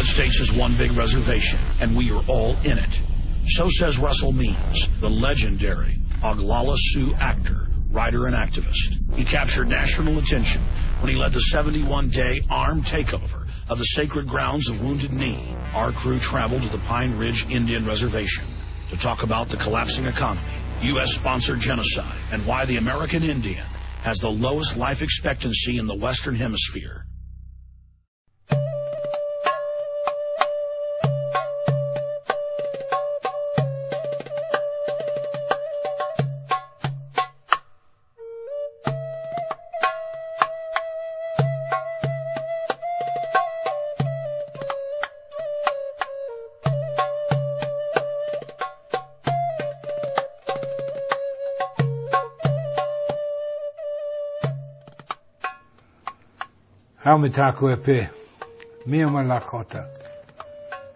United States is one big reservation, and we are all in it. So says Russell Means, the legendary Oglala Sioux actor, writer, and activist. He captured national attention when he led the 71-day armed takeover of the sacred grounds of Wounded Knee. Our crew traveled to the Pine Ridge Indian Reservation to talk about the collapsing economy, U.S.-sponsored genocide, and why the American Indian has the lowest life expectancy in the Western Hemisphere.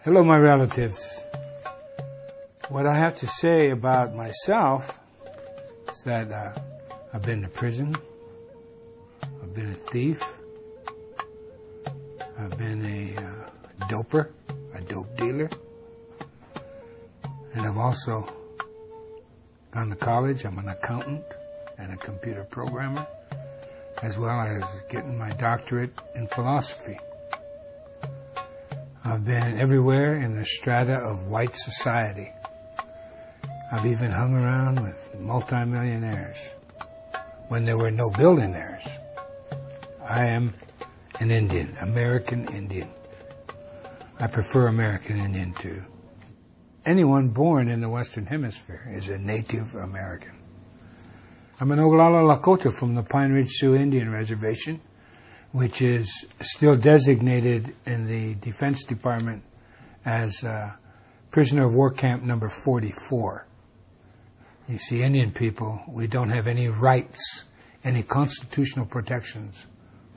Hello, my relatives. What I have to say about myself is that I've been to prison, I've been a thief, I've been a doper, a dope dealer, and I've also gone to college. I'm an accountant and a computer programmer, as well as getting my doctorate in philosophy. I've been everywhere in the strata of white society. I've even hung around with multimillionaires when there were no billionaires. I am an Indian, American Indian. I prefer American Indian to anyone born in the Western Hemisphere is a Native American. I'm an Oglala Lakotah from the Pine Ridge Sioux Indian Reservation, which is still designated in the Defense Department as prisoner of war camp number 44. You see, Indian people, we don't have any rights, any constitutional protections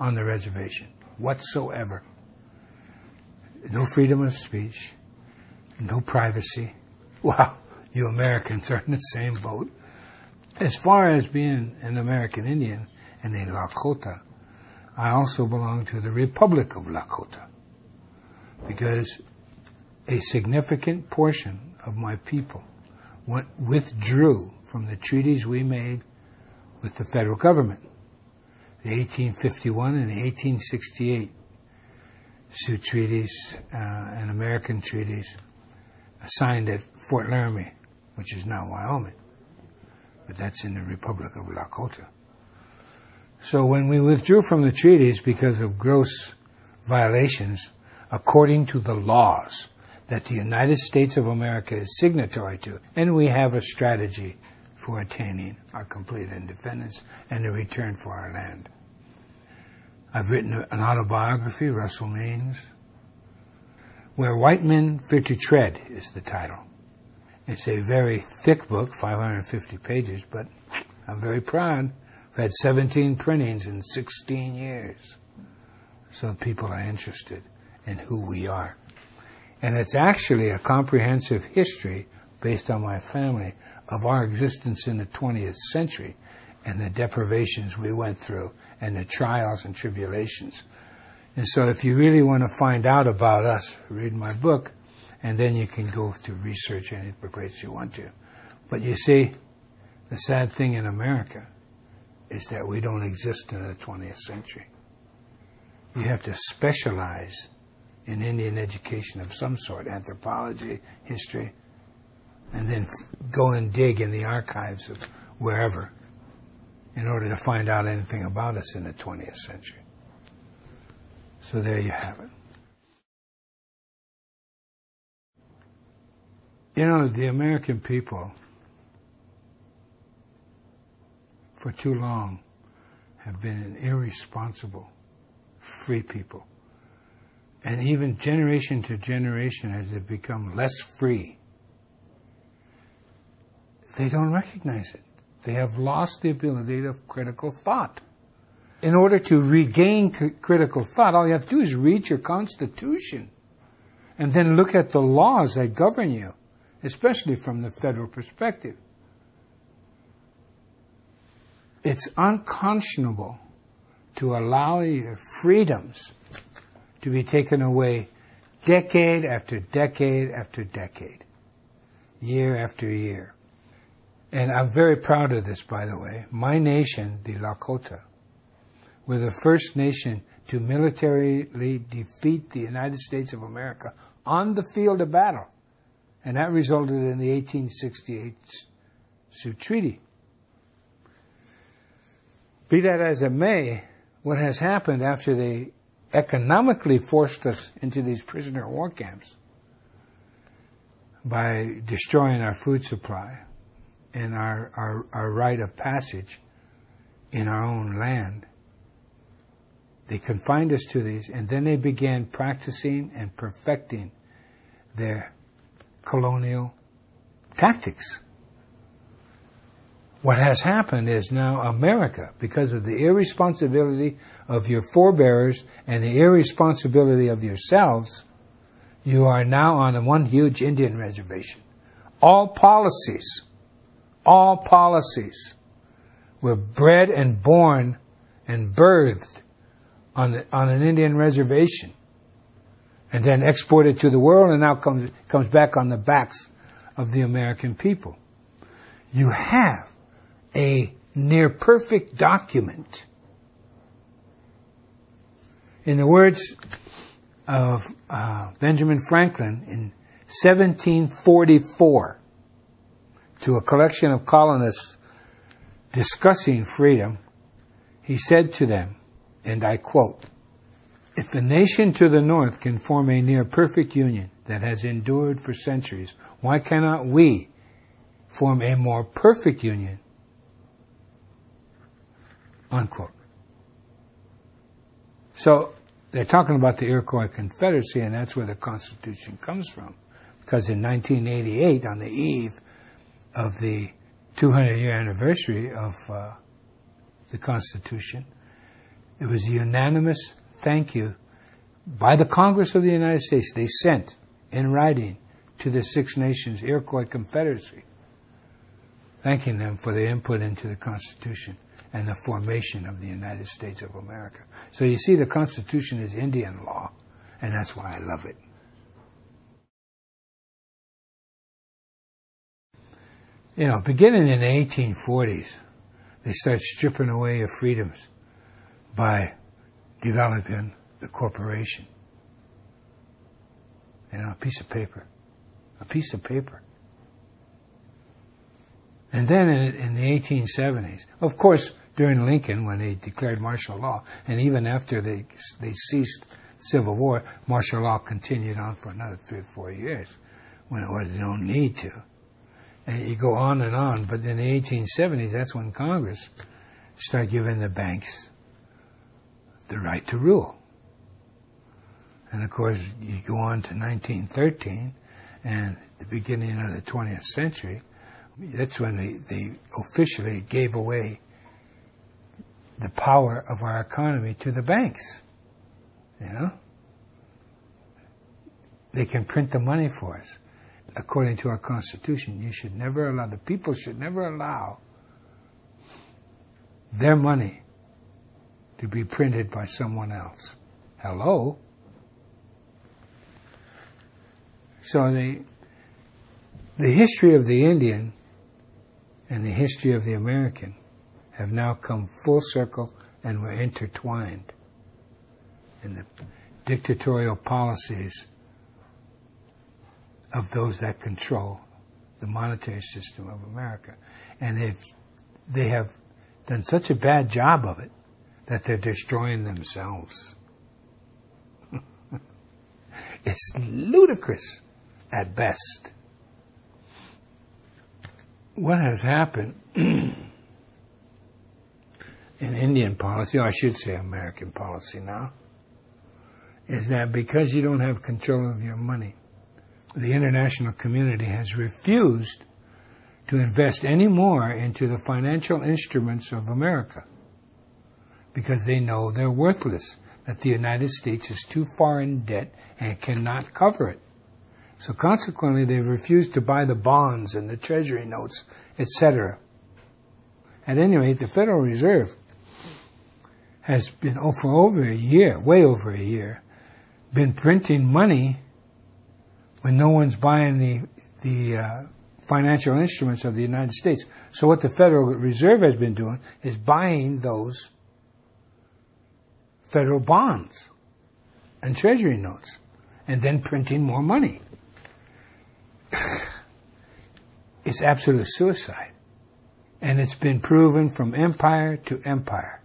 on the reservation whatsoever. No freedom of speech, no privacy. Well, you Americans are in the same boat. As far as being an American Indian and a Lakotah, I also belong to the Republic of Lakotah, because a significant portion of my people withdrew from the treaties we made with the federal government, the 1851 and the 1868 Sioux treaties and American treaties signed at Fort Laramie, which is now Wyoming. But that's in the Republic of Lakotah. So when we withdrew from the treaties because of gross violations, according to the laws that the United States of America is signatory to, and we have a strategy for attaining our complete independence and a return for our land. I've written an autobiography, Russell Means, Where White Men Fear to Tread is the title. It's a very thick book, 550 pages, but I'm very proud. I've had 17 printings in 16 years. So people are interested in who we are. And it's actually a comprehensive history, based on my family, of our existence in the 20th century and the deprivations we went through and the trials and tribulations. And so if you really want to find out about us, read my book, and then you can go to research any place you want to. But you see, the sad thing in America is that we don't exist in the 20th century. You have to specialize in Indian education of some sort, anthropology, history, and then go and dig in the archives of wherever in order to find out anything about us in the 20th century. So there you have it. You know, the American people, for too long, have been an irresponsible, free people. And even generation to generation, as they become less free, they don't recognize it. They have lost the ability of critical thought. In order to regain critical thought, all you have to do is read your Constitution and then look at the laws that govern you, especially from the federal perspective. It's unconscionable to allow your freedoms to be taken away decade after decade after decade, year after year. And I'm very proud of this, by the way. My nation, the Lakotah, were the first nation to militarily defeat the United States of America on the field of battle. And that resulted in the 1868 Sioux Treaty. Be that as it may, what has happened after they economically forced us into these prisoner of war camps by destroying our food supply and our right of passage in our own land, they confined us to these, and then they began practicing and perfecting their colonial tactics. What has happened is now America, because of the irresponsibility of your forebears and the irresponsibility of yourselves, you are now on one huge Indian reservation. All policies were bred and born and birthed on an Indian reservation, and then exported to the world, and now comes back on the backs of the American people. You have a near perfect document. In the words of Benjamin Franklin in 1744, to a collection of colonists discussing freedom, he said to them, and I quote, "If a nation to the north can form a near perfect union that has endured for centuries, why cannot we form a more perfect union?" Unquote. So they're talking about the Iroquois Confederacy, and that's where the Constitution comes from. Because in 1988, on the eve of the 200-year anniversary of the Constitution, it was a unanimous thank you by the Congress of the United States. They sent in writing to the Six Nations Iroquois Confederacy, thanking them for their input into the Constitution and the formation of the United States of America. So you see, the Constitution is Indian law, and that's why I love it. You know, beginning in the 1840s, they start stripping away your freedoms by developing the corporation. You know, a piece of paper. A piece of paper. And then in the 1870s, of course, during Lincoln, when they declared martial law, and even after they ceased civil war, martial law continued on for another 3 or 4 years, when it was no need to. And you go on and on, but in the 1870s, that's when Congress started giving the banks the right to rule. And of course, you go on to 1913, and the beginning of the 20th century, that's when they officially gave away the power of our economy to the banks. You know? They can print the money for us. According to our Constitution, the people should never allow their money to be printed by someone else. Hello? So the history of the Indian and the history of the American have now come full circle, and were intertwined in the dictatorial policies of those that control the monetary system of America. And they have done such a bad job of it that they're destroying themselves. It's ludicrous at best. What has happened in Indian policy, or I should say American policy now, is that because you don't have control of your money, the international community has refused to invest any more into the financial instruments of America, because they know they're worthless, that the United States is too far in debt and cannot cover it. So consequently, they've refused to buy the bonds and the treasury notes, etc. At any rate, the Federal Reserve has been, for over a year, way over a year, been printing money when no one's buying the financial instruments of the United States. So what the Federal Reserve has been doing is buying those federal bonds and treasury notes and then printing more money. It's absolute suicide. And it's been proven from empire to empire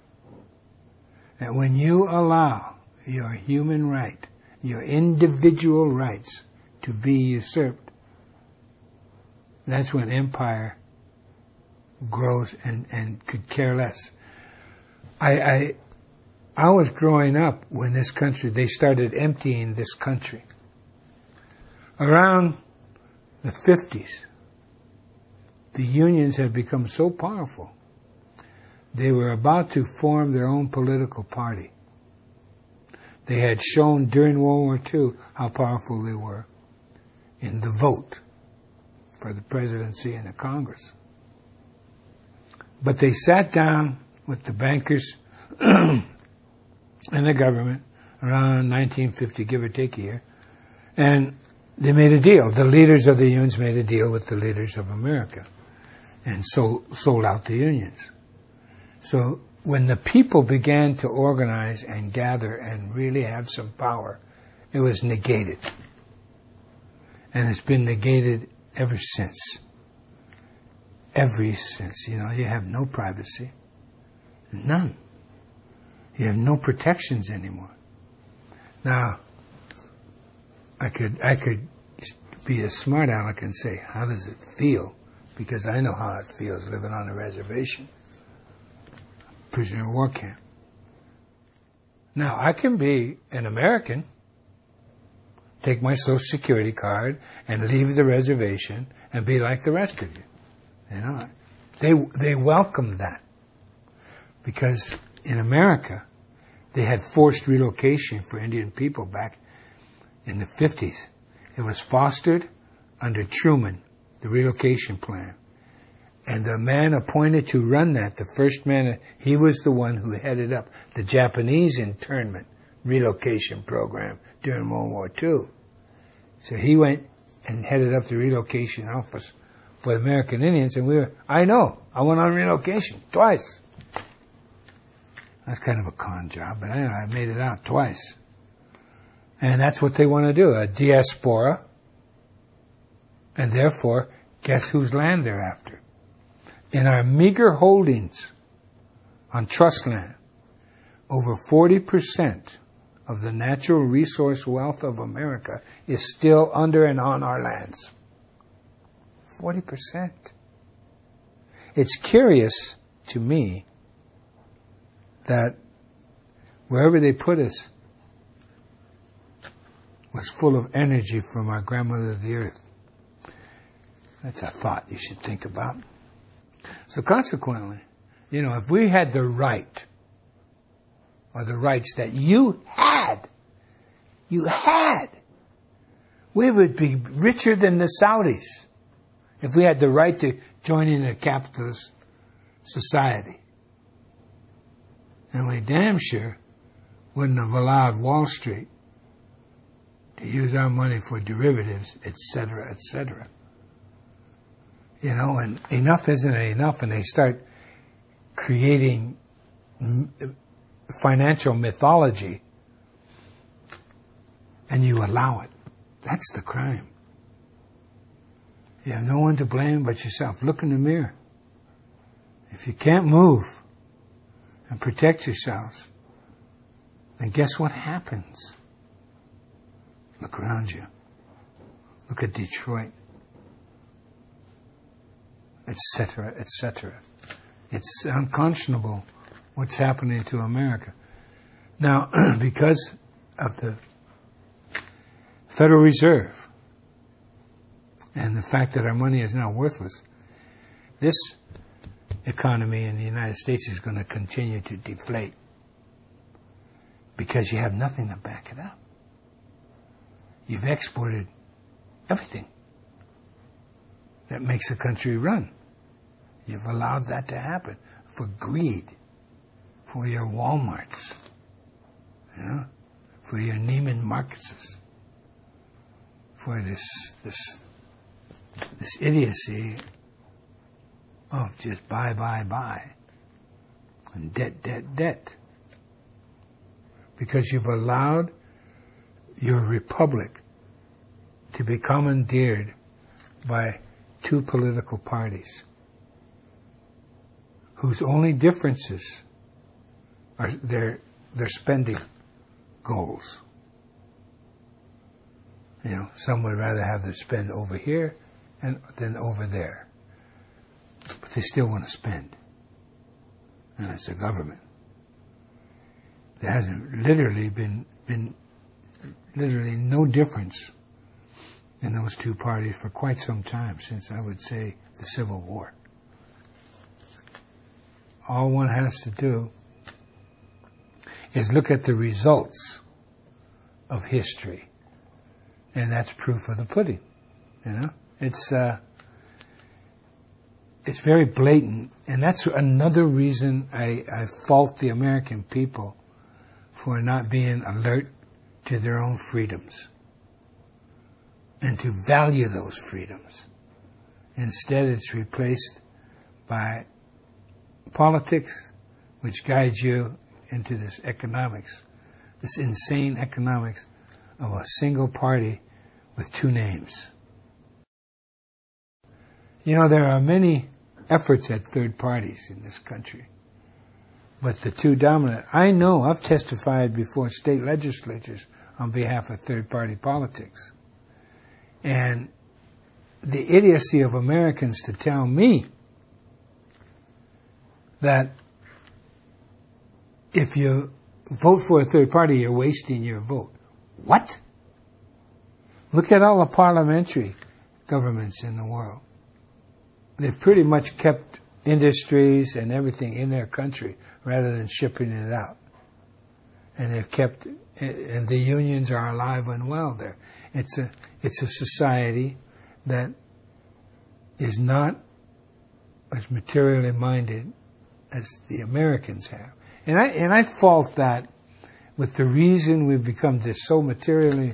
that when you allow your human right, your individual rights to be usurped, that's when empire grows and could care less. I was growing up when this country, they started emptying this country. Around the 50s, the unions had become so powerful, they were about to form their own political party. They had shown during World War II how powerful they were in the vote for the presidency and the Congress. But they sat down with the bankers and the government around 1950, give or take a year, and they made a deal. The leaders of the unions made a deal with the leaders of America and sold out the unions. So when the people began to organize and gather and really have some power, it was negated. And it's been negated ever since. Ever since. You know, you have no privacy. None. You have no protections anymore. Now, I could be a smart aleck and say, how does it feel? Because I know how it feels living on a reservation. Prisoner of war camp. Now, I can be an American, take my Social Security card, and leave the reservation and be like the rest of you. You know, they welcome that. Because in America, they had forced relocation for Indian people back in the 50s. It was fostered under Truman, the relocation plan. And the man appointed to run that, the first man, he was the one who headed up the Japanese internment relocation program during World War II. So he went and headed up the relocation office for the American Indians, and I went on relocation twice. That's kind of a con job, but anyway, I made it out twice. And that's what they want to do, a diaspora. And therefore, guess whose land they're after? In our meager holdings on trust land, over 40% of the natural resource wealth of America is still under and on our lands. 40%. It's curious to me that wherever they put us was full of energy from our grandmother the earth. That's a thought you should think about. So consequently, you know, if we had the right, or the rights that you had, we would be richer than the Saudis if we had the right to join in a capitalist society. And we damn sure wouldn't have allowed Wall Street to use our money for derivatives, etc., etc. You know, and enough isn't enough, and they start creating financial mythology, and you allow it. That's the crime. You have no one to blame but yourself. Look in the mirror. If you can't move and protect yourselves, then guess what happens? Look around you. Look at Detroit, etc., etc. It's unconscionable what's happening to America. Now, because of the Federal Reserve and the fact that our money is now worthless, this economy in the United States is going to continue to deflate because you have nothing to back it up. You've exported everything that makes a country run. You've allowed that to happen for greed, for your Walmarts, you know, for your Neiman Marcuses, for this idiocy of just buy, and debt. Because you've allowed your republic to be commandeered by two political parties whose only differences are their spending goals. You know, some would rather have them spend over here than over there. But they still want to spend. And it's a government. There hasn't literally been literally no difference in those two parties for quite some time, since I would say the Civil War. All one has to do is look at the results of history, and that's proof of the pudding. You know, it's very blatant, and that's another reason I fault the American people for not being alert to their own freedoms and to value those freedoms. Instead, it's replaced by politics, which guides you into this economics, this insane economics of a single party with two names. You know, there are many efforts at third parties in this country, but the two dominant, I know I've testified before state legislatures on behalf of third party politics. And the idiocy of Americans to tell me that if you vote for a third party, you're wasting your vote. What? Look at all the parliamentary governments in the world. They've pretty much kept industries and everything in their country rather than shipping it out. And they've kept, and the unions are alive and well there. It's a society that is not as materially minded as the Americans have. And I fault that with the reason we've become just so materially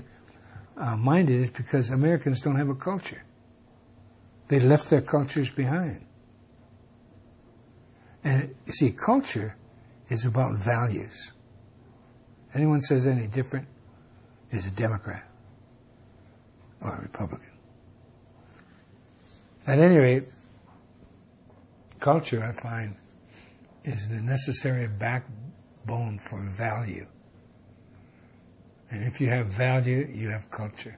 minded is because Americans don't have a culture. They left their cultures behind. And you see, culture is about values. Anyone says any different is a Democrat or a Republican. At any rate, culture, I find, is the necessary backbone for value. And if you have value, you have culture.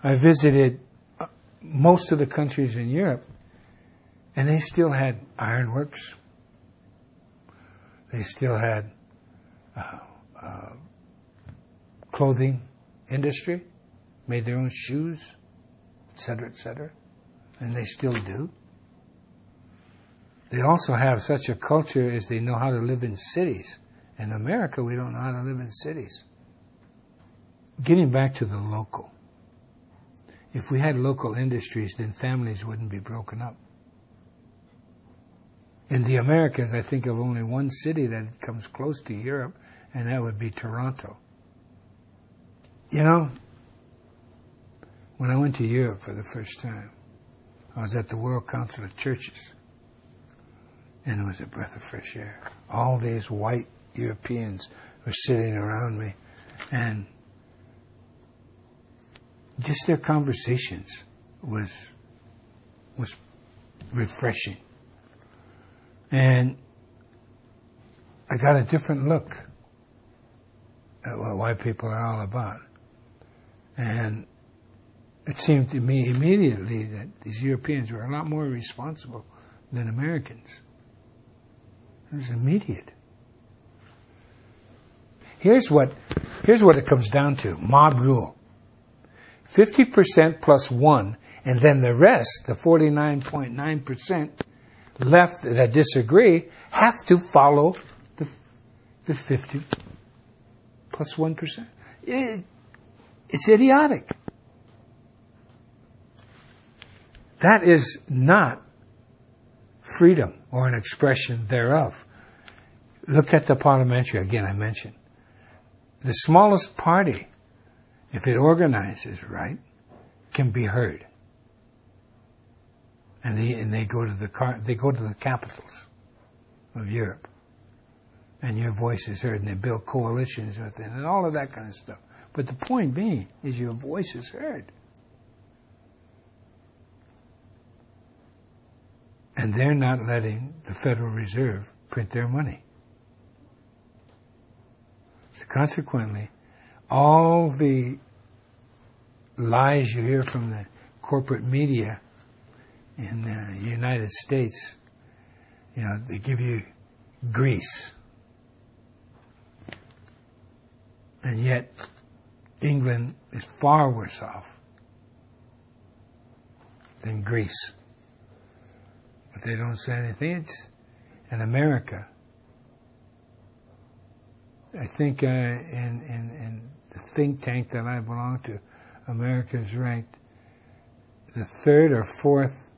I visited most of the countries in Europe, and they still had ironworks. They still had clothing industry, made their own shoes, etc., and they still do. They also have such a culture as they know how to live in cities. In America, we don't know how to live in cities. Getting back to the local. If we had local industries, then families wouldn't be broken up. In the Americas, I think of only one city that comes close to Europe, and that would be Toronto. You know, when I went to Europe for the first time, I was at the World Council of Churches, and it was a breath of fresh air. All these white Europeans were sitting around me, and just their conversations was refreshing. And I got a different look at what white people are all about. And it seemed to me immediately that these Europeans were a lot more responsible than Americans. It was immediate. Here's what it comes down to. Mob rule. 50% plus 1, and then the rest, the 49.9% left that disagree, have to follow the 50 plus 1%. It's idiotic. That is not freedom or an expression thereof. Look at the parliamentary, again I mentioned. The smallest party if it organizes right, can be heard. And they go to the capitals of Europe, and your voice is heard, and they build coalitions with it, and all of that kind of stuff. But the point being is your voice is heard. And they're not letting the Federal Reserve print their money. So consequently, all the lies you hear from the corporate media in the United States, they give you Greece. And yet, England is far worse off than Greece. But they don't say anything. In America, I think in the think tank that I belong to, America is ranked the third or fourth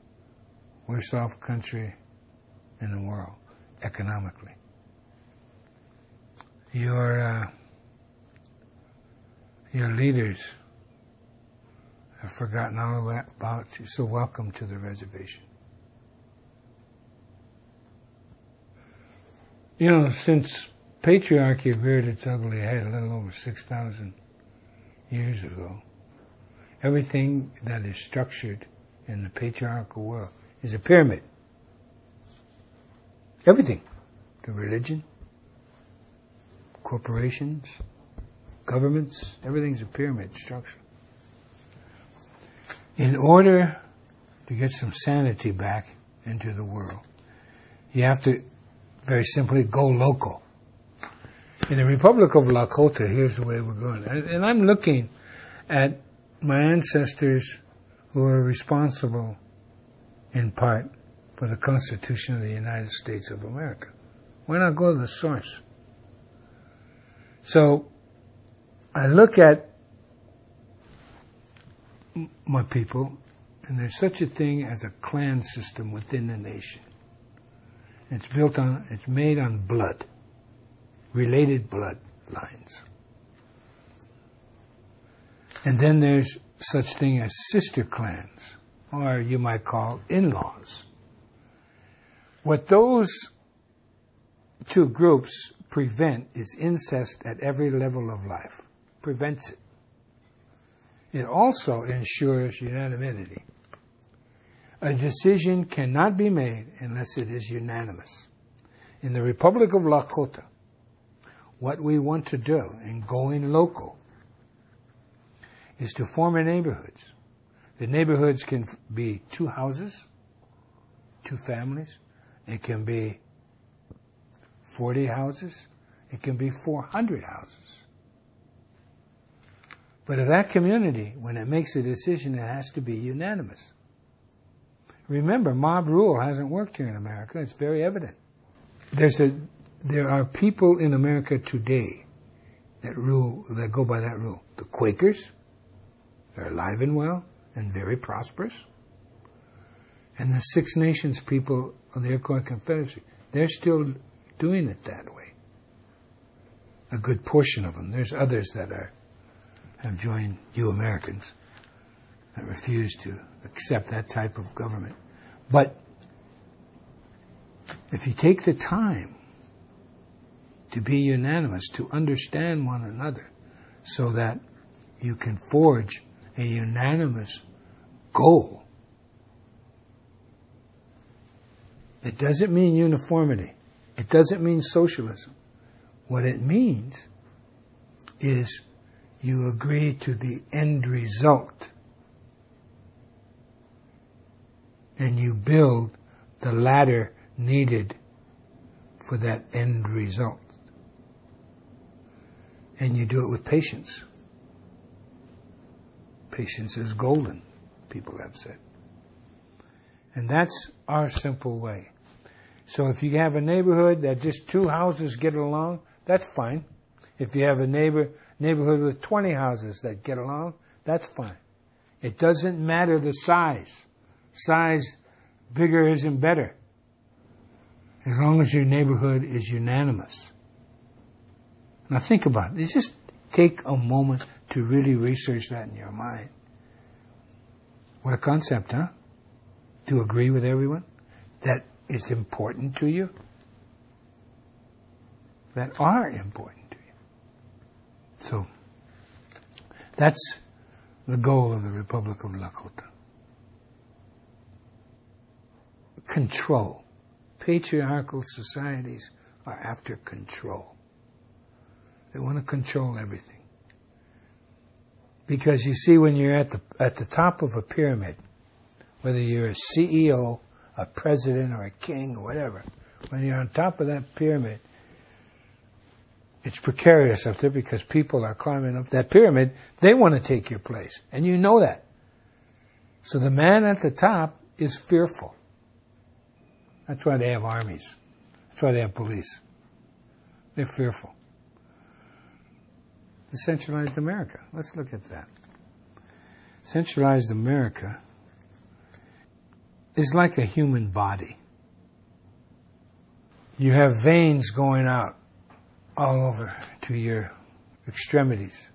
worst off country in the world, economically. Your leaders have forgotten all about you, so welcome to the reservation. Since patriarchy reared its ugly head a little over 6,000 years ago, everything that is structured in the patriarchal world is a pyramid. Everything. The religion, corporations, governments, everything's a pyramid structure. In order to get some sanity back into the world, you have to very simply go local. In the Republic of Lakotah, here's the way we're going. And I'm looking at my ancestors who are responsible, in part, for the Constitution of the United States of America. Why not go to the source? So, I look at my people, and there's such a thing as a clan system within the nation. It's made on blood, related bloodlines. And then there's such thing as sister clans, or you might call in-laws. What those two groups prevent is incest at every level of life. Prevents it. It also ensures unanimity. A decision cannot be made unless it is unanimous. In the Republic of Lakotah, what we want to do in going local is to form neighborhoods. The neighborhoods can be 2 houses, 2 families. It can be 40 houses. It can be 400 houses. But if that community, when it makes a decision, it has to be unanimous. Remember, mob rule hasn't worked here in America. It's very evident. There are people in America today that go by that rule. The Quakers, they're alive and well and very prosperous. And the Six Nations people of the Iroquois Confederacy, they're still doing it that way. A good portion of them. There's others that have joined you Americans that refuse to accept that type of government. But if you take the time to be unanimous, to understand one another, so that you can forge a unanimous goal, it doesn't mean uniformity. It doesn't mean socialism. What it means is you agree to the end result, and you build the ladder needed for that end result. And you do it with patience. Patience is golden, people have said. And that's our simple way. So if you have a neighborhood that just 2 houses get along, that's fine. If you have a neighborhood with 20 houses that get along, that's fine. It doesn't matter the size. Size, bigger isn't better. As long as your neighborhood is unanimous. Now think about it. Just take a moment to really research that in your mind. What a concept, huh? To agree with everyone that is important to you, that are important to you. So, that's the goal of the Republic of Lakotah. Control. Patriarchal societies are after control. They want to control everything. Because you see, when you're at the top of a pyramid, whether you're a CEO, a president, or a king, or whatever, when you're on top of that pyramid, it's precarious up there because people are climbing up that pyramid. They want to take your place, and you know that. So the man at the top is fearful. That's why they have armies. That's why they have police. They're fearful. The centralized America. Let's look at that. Centralized America is like a human body. You have veins going out all over to your extremities.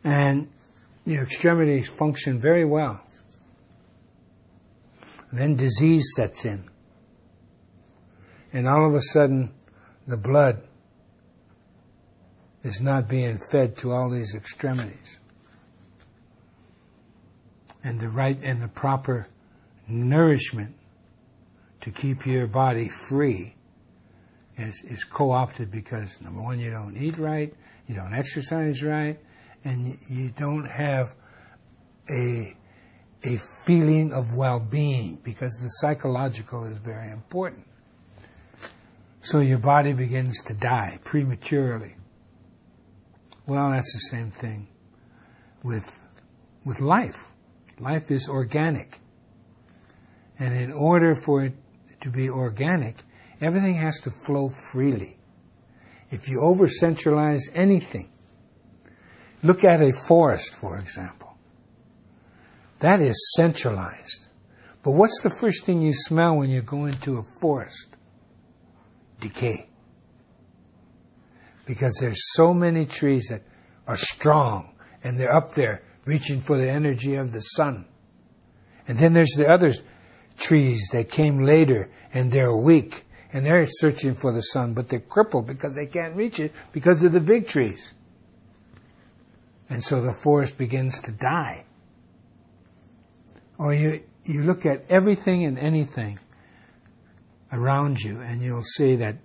And your extremities function very well. Then disease sets in. And all of a sudden, the blood is not being fed to all these extremities. And the proper nourishment to keep your body free is co-opted because, number one, you don't eat right, you don't exercise right, and you don't have a feeling of well-being, because the psychological is very important. So your body begins to die prematurely. Well, that's the same thing with life. Life is organic. And in order for it to be organic, everything has to flow freely. If you over-centralize anything, look at a forest, for example. That is centralized. But what's the first thing you smell when you go into a forest? Decay. Because there's so many trees that are strong, and they're up there reaching for the energy of the sun. And then there's the other trees that came later, and they're weak, and they're searching for the sun, but they're crippled because they can't reach it because of the big trees. And so the forest begins to die. Or you look at everything and anything around you, and you'll see that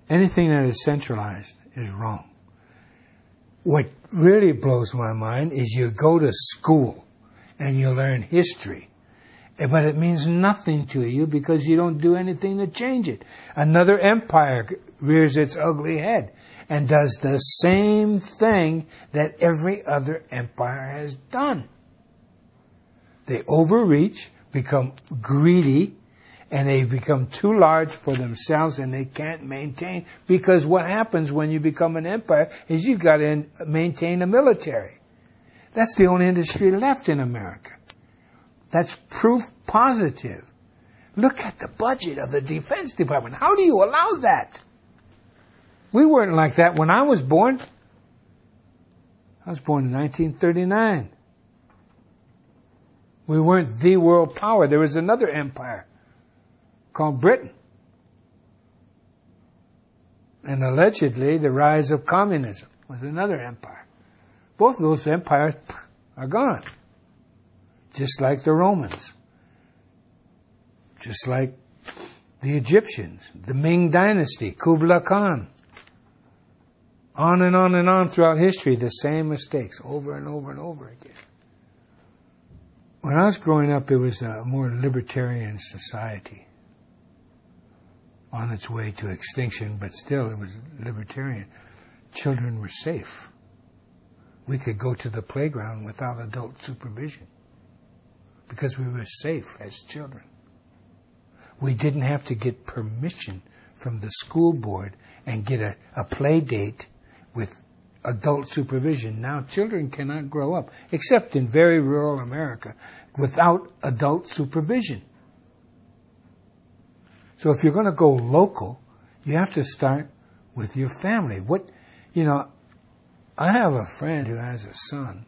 anything that is centralized is wrong. What really blows my mind is you go to school and you learn history, but it means nothing to you because you don't do anything to change it. Another empire rears its ugly head and does the same thing that every other empire has done. They overreach, become greedy, and they become too large for themselves, and they can't maintain. Because what happens when you become an empire is you've got to maintain a military. That's the only industry left in America. That's proof positive. Look at the budget of the Defense Department. How do you allow that? We weren't like that when I was born. I was born in 1939. We weren't the world power. There was another empire called Britain. And allegedly, the rise of communism was another empire. Both of those empires are gone. Just like the Romans. Just like the Egyptians. The Ming Dynasty, Kublai Khan. On and on and on throughout history, the same mistakes over and over and over again. When I was growing up, it was a more libertarian society on its way to extinction, but still it was libertarian. Children were safe. We could go to the playground without adult supervision because we were safe as children. We didn't have to get permission from the school board and get a play date with adult supervision. Now children cannot grow up, except in very rural America, without adult supervision. So if you're going to go local, you have to start with your family. I have a friend who has a son.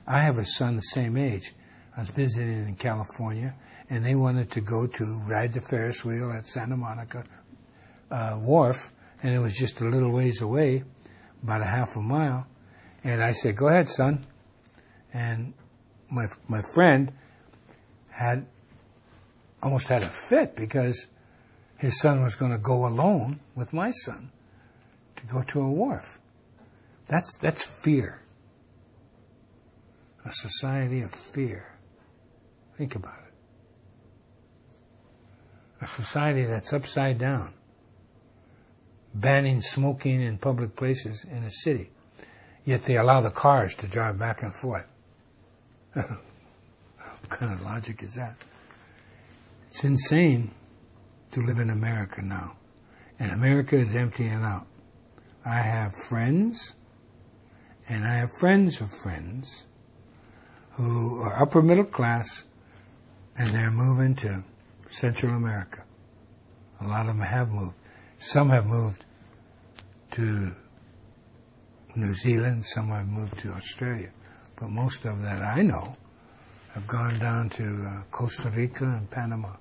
I have a son the same age. I was visiting in California, and they wanted to go to ride the Ferris wheel at Santa Monica Wharf, and it was just a little ways away, about a half a mile. And I said, "Go ahead, son." And my friend almost had a fit because his son was going to go alone with my son to go to a wharf. That's fear. A society of fear. Think about it. A society that's upside down, banning smoking in public places in a city, yet they allow the cars to drive back and forth. What kind of logic is that? It's insane to live in America now. And America is emptying out. I have friends, and I have friends of friends who are upper middle class, and they're moving to Central America. A lot of them have moved. Some have moved to New Zealand, some have moved to Australia. But most of that I know have gone down to Costa Rica and Panama.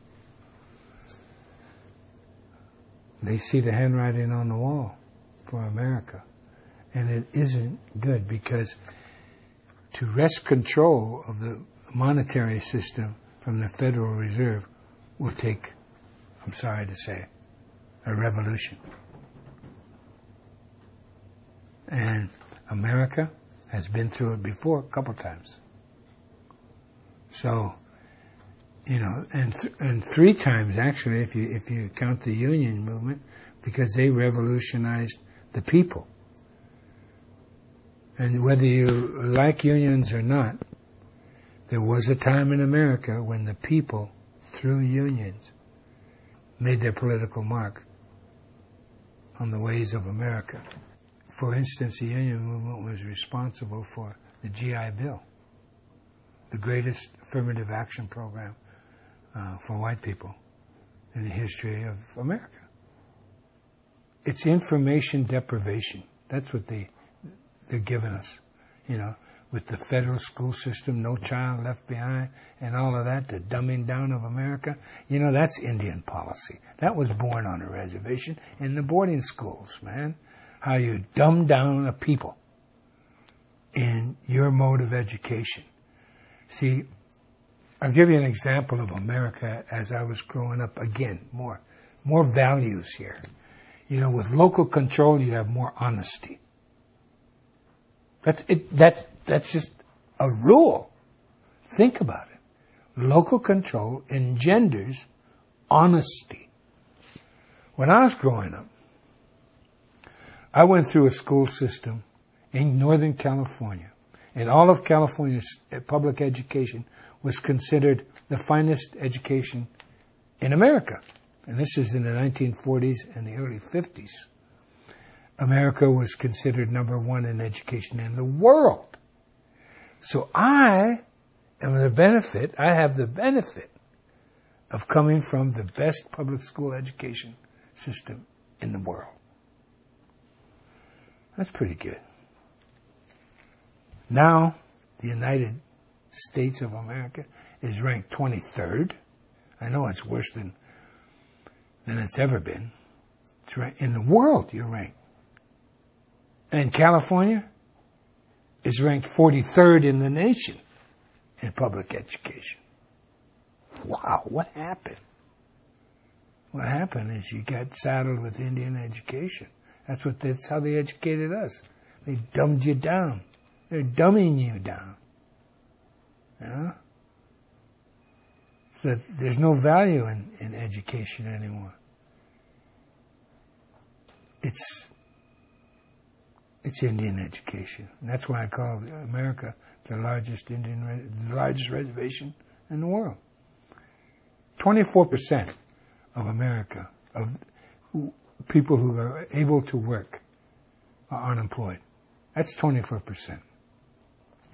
They see the handwriting on the wall for America. And it isn't good, because to wrest control of the monetary system from the Federal Reserve will take, I'm sorry to say, a revolution. And America has been through it before a couple times. So, and 3 times actually, if you count the union movement, because they revolutionized the people. And whether you like unions or not, there was a time in America when the people, through unions, made their political mark on the ways of America. For instance, the union movement was responsible for the GI Bill, the greatest affirmative action program for white people in the history of America. It's information deprivation. That's what they're giving us, with the federal school system, no child left behind, and all of that, the dumbing down of America. That's Indian policy. That was born on a reservation in the boarding schools, man. How you dumb down a people in your mode of education. See, I'll give you an example of America as I was growing up. Again, more values here. With local control, you have more honesty. That's just a rule. Think about it. Local control engenders honesty. When I was growing up, I went through a school system in Northern California, and all of California's public education was considered the finest education in America. And this is in the 1940s and the early 50s. America was considered number 1 in education in the world. So I have the benefit of coming from the best public school education system in the world. That's pretty good. Now, the United States of America is ranked 23rd. I know it's worse than it's ever been. It's ranked, in the world, you're ranked. And California is ranked 43rd in the nation in public education. Wow, what happened? What happened is you got saddled with Indian education. That's how they educated us. They dumbed you down. They're dumbing you down. So there's no value in education anymore. It's Indian education. And that's why I call America the largest reservation in the world. 24% of America, of people who are able to work, are unemployed. That's 24%.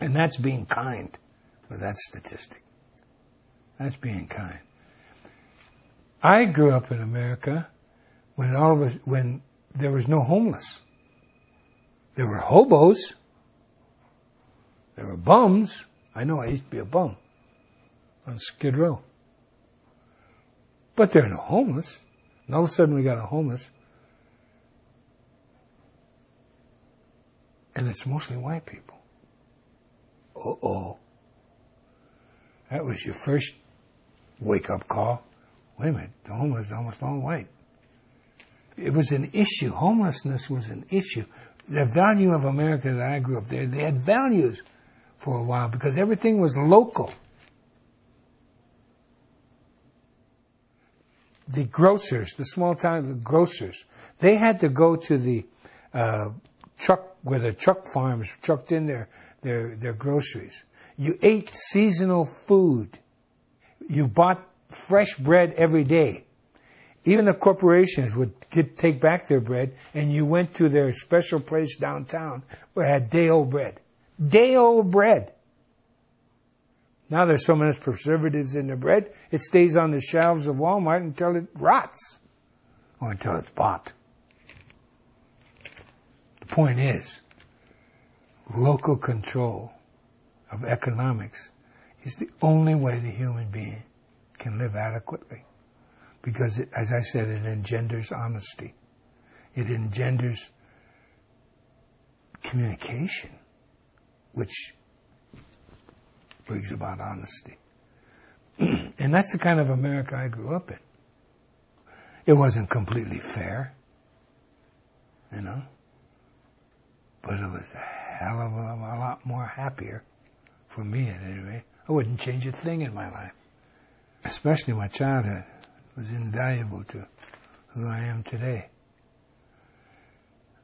And that's being kind with that statistic. That's being kind. I grew up in America when there was no homeless. There were hobos. There were bums. I know I used to be a bum on Skid Row. But there are no homeless. And all of a sudden we got a homeless. And it's mostly white people. Uh-oh. That was your first wake-up call. Wait a minute, the homeless are almost all white. It was an issue. Homelessness was an issue. The value of America that I grew up there, they had values for a while because everything was local. The grocers, the small town grocers, they had to go to the truck, where the truck farms trucked in their groceries. You ate seasonal food. You bought fresh bread every day. Even the corporations would take back their bread, and you went to their special place downtown where it had day-old bread. Day-old bread. Now there's so many preservatives in the bread, it stays on the shelves of Walmart until it rots, or until it's bought. The point is, local control of economics is the only way the human being can live adequately. Because, as I said, it engenders honesty. It engenders communication, which brings about honesty. And that's the kind of America I grew up in. It wasn't completely fair, you know, but it was a hell of a lot more happier for me at any rate. I wouldn't change a thing in my life, especially my childhood. It was invaluable to who I am today.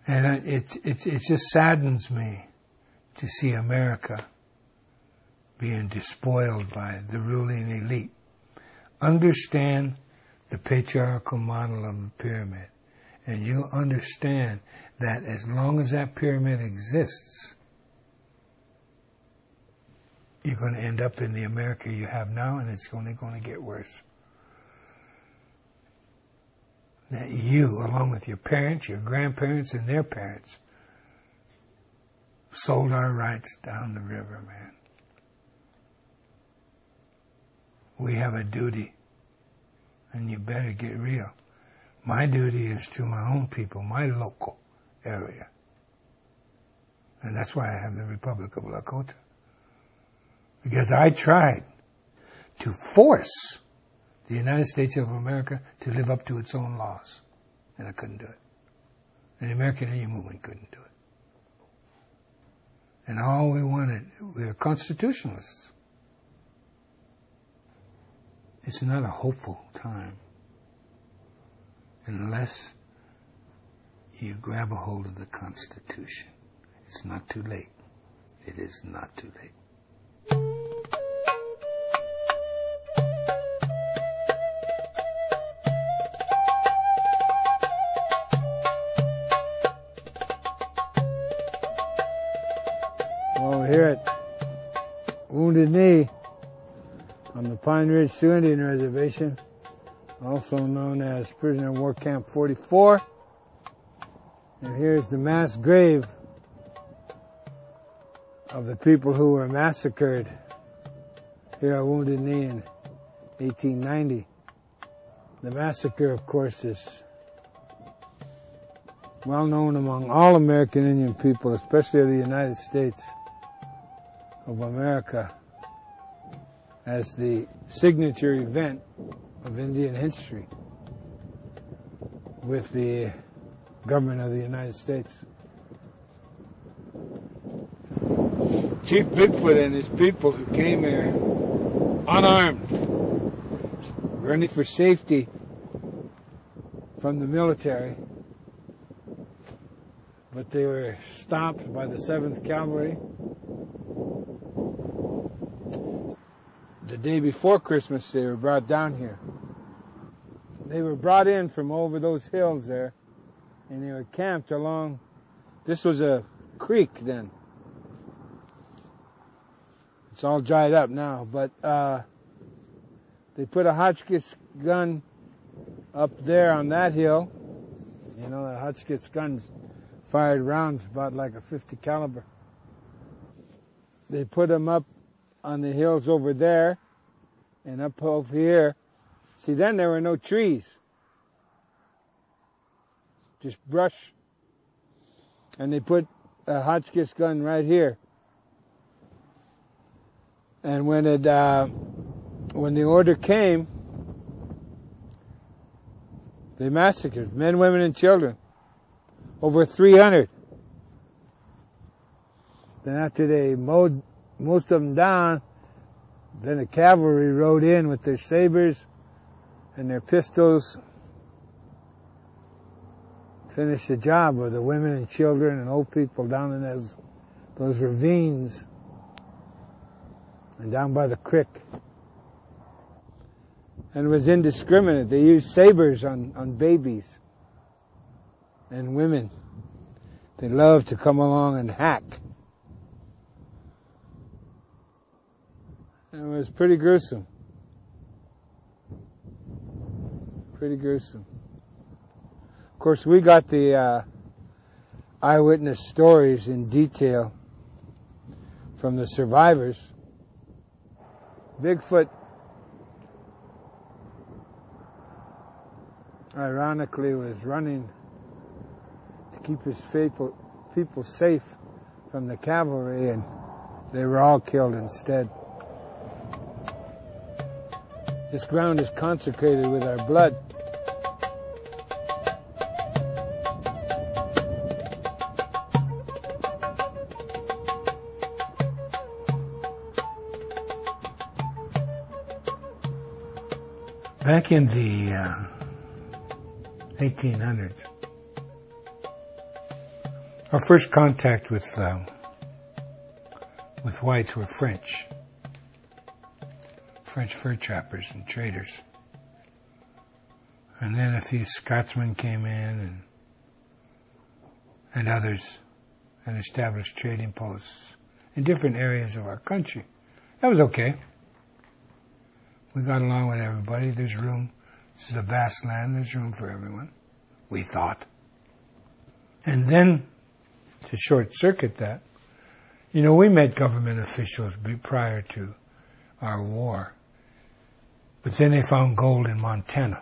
And it just saddens me to see America being despoiled by the ruling elite. Understand the patriarchal model of the pyramid, and you'll understand that as long as that pyramid exists, you're going to end up in the America you have now, and it's only going to get worse. That you, along with your parents, your grandparents, and their parents, sold our rights down the river, man. We have a duty, and you better get real. My duty is to my own people, my local area. And that's why I have the Republic of Lakotah. Because I tried to force the United States of America to live up to its own laws. And I couldn't do it. And the American Indian movement couldn't do it. And all we wanted, we were constitutionalists. It's not a hopeful time unless you grab a hold of the Constitution. It's not too late. It is not too late. Well, we're here at Wounded Knee on the Pine Ridge Indian Reservation, also known as Prisoner of War Camp 44. And here's the mass grave of the people who were massacred here at Wounded Knee in 1890. The massacre, of course, is well known among all American Indian people, especially of the United States of America, as the signature event of Indian history with the government of the United States. Chief Bigfoot and his people who came here unarmed, running for safety from the military, but they were stopped by the 7th Cavalry the day before Christmas. They were brought down here. They were brought in from over those hills there, and they were camped along. This was a creek then. It's all dried up now, but they put a Hotchkiss gun up there on that hill. You know, the Hotchkiss guns fired rounds about like a .50 caliber. They put them up on the hills over there and up over here. See, then there were no trees. Just brush. And they put a Hotchkiss gun right here. And when the order came, they massacred men, women, and children. Over 300. Then after they mowed most of them down, then the cavalry rode in with their sabers and their pistols, finished the job with the women and children and old people down in those ravines and down by the creek. And it was indiscriminate. They used sabers on babies and women. They loved to come along and hack. It was pretty gruesome. Pretty gruesome. Of course, we got the eyewitness stories in detail from the survivors. Bigfoot, ironically, was running to keep his people safe from the cavalry, and they were all killed instead. This ground is consecrated with our blood. Back in the 1800s, our first contact with whites were French fur trappers and traders. And then a few Scotsmen came in and others and established trading posts in different areas of our country. That was okay. We got along with everybody. There's room. This is a vast land. There's room for everyone, we thought. And then, to short circuit that, we met government officials prior to our war. But then they found gold in Montana.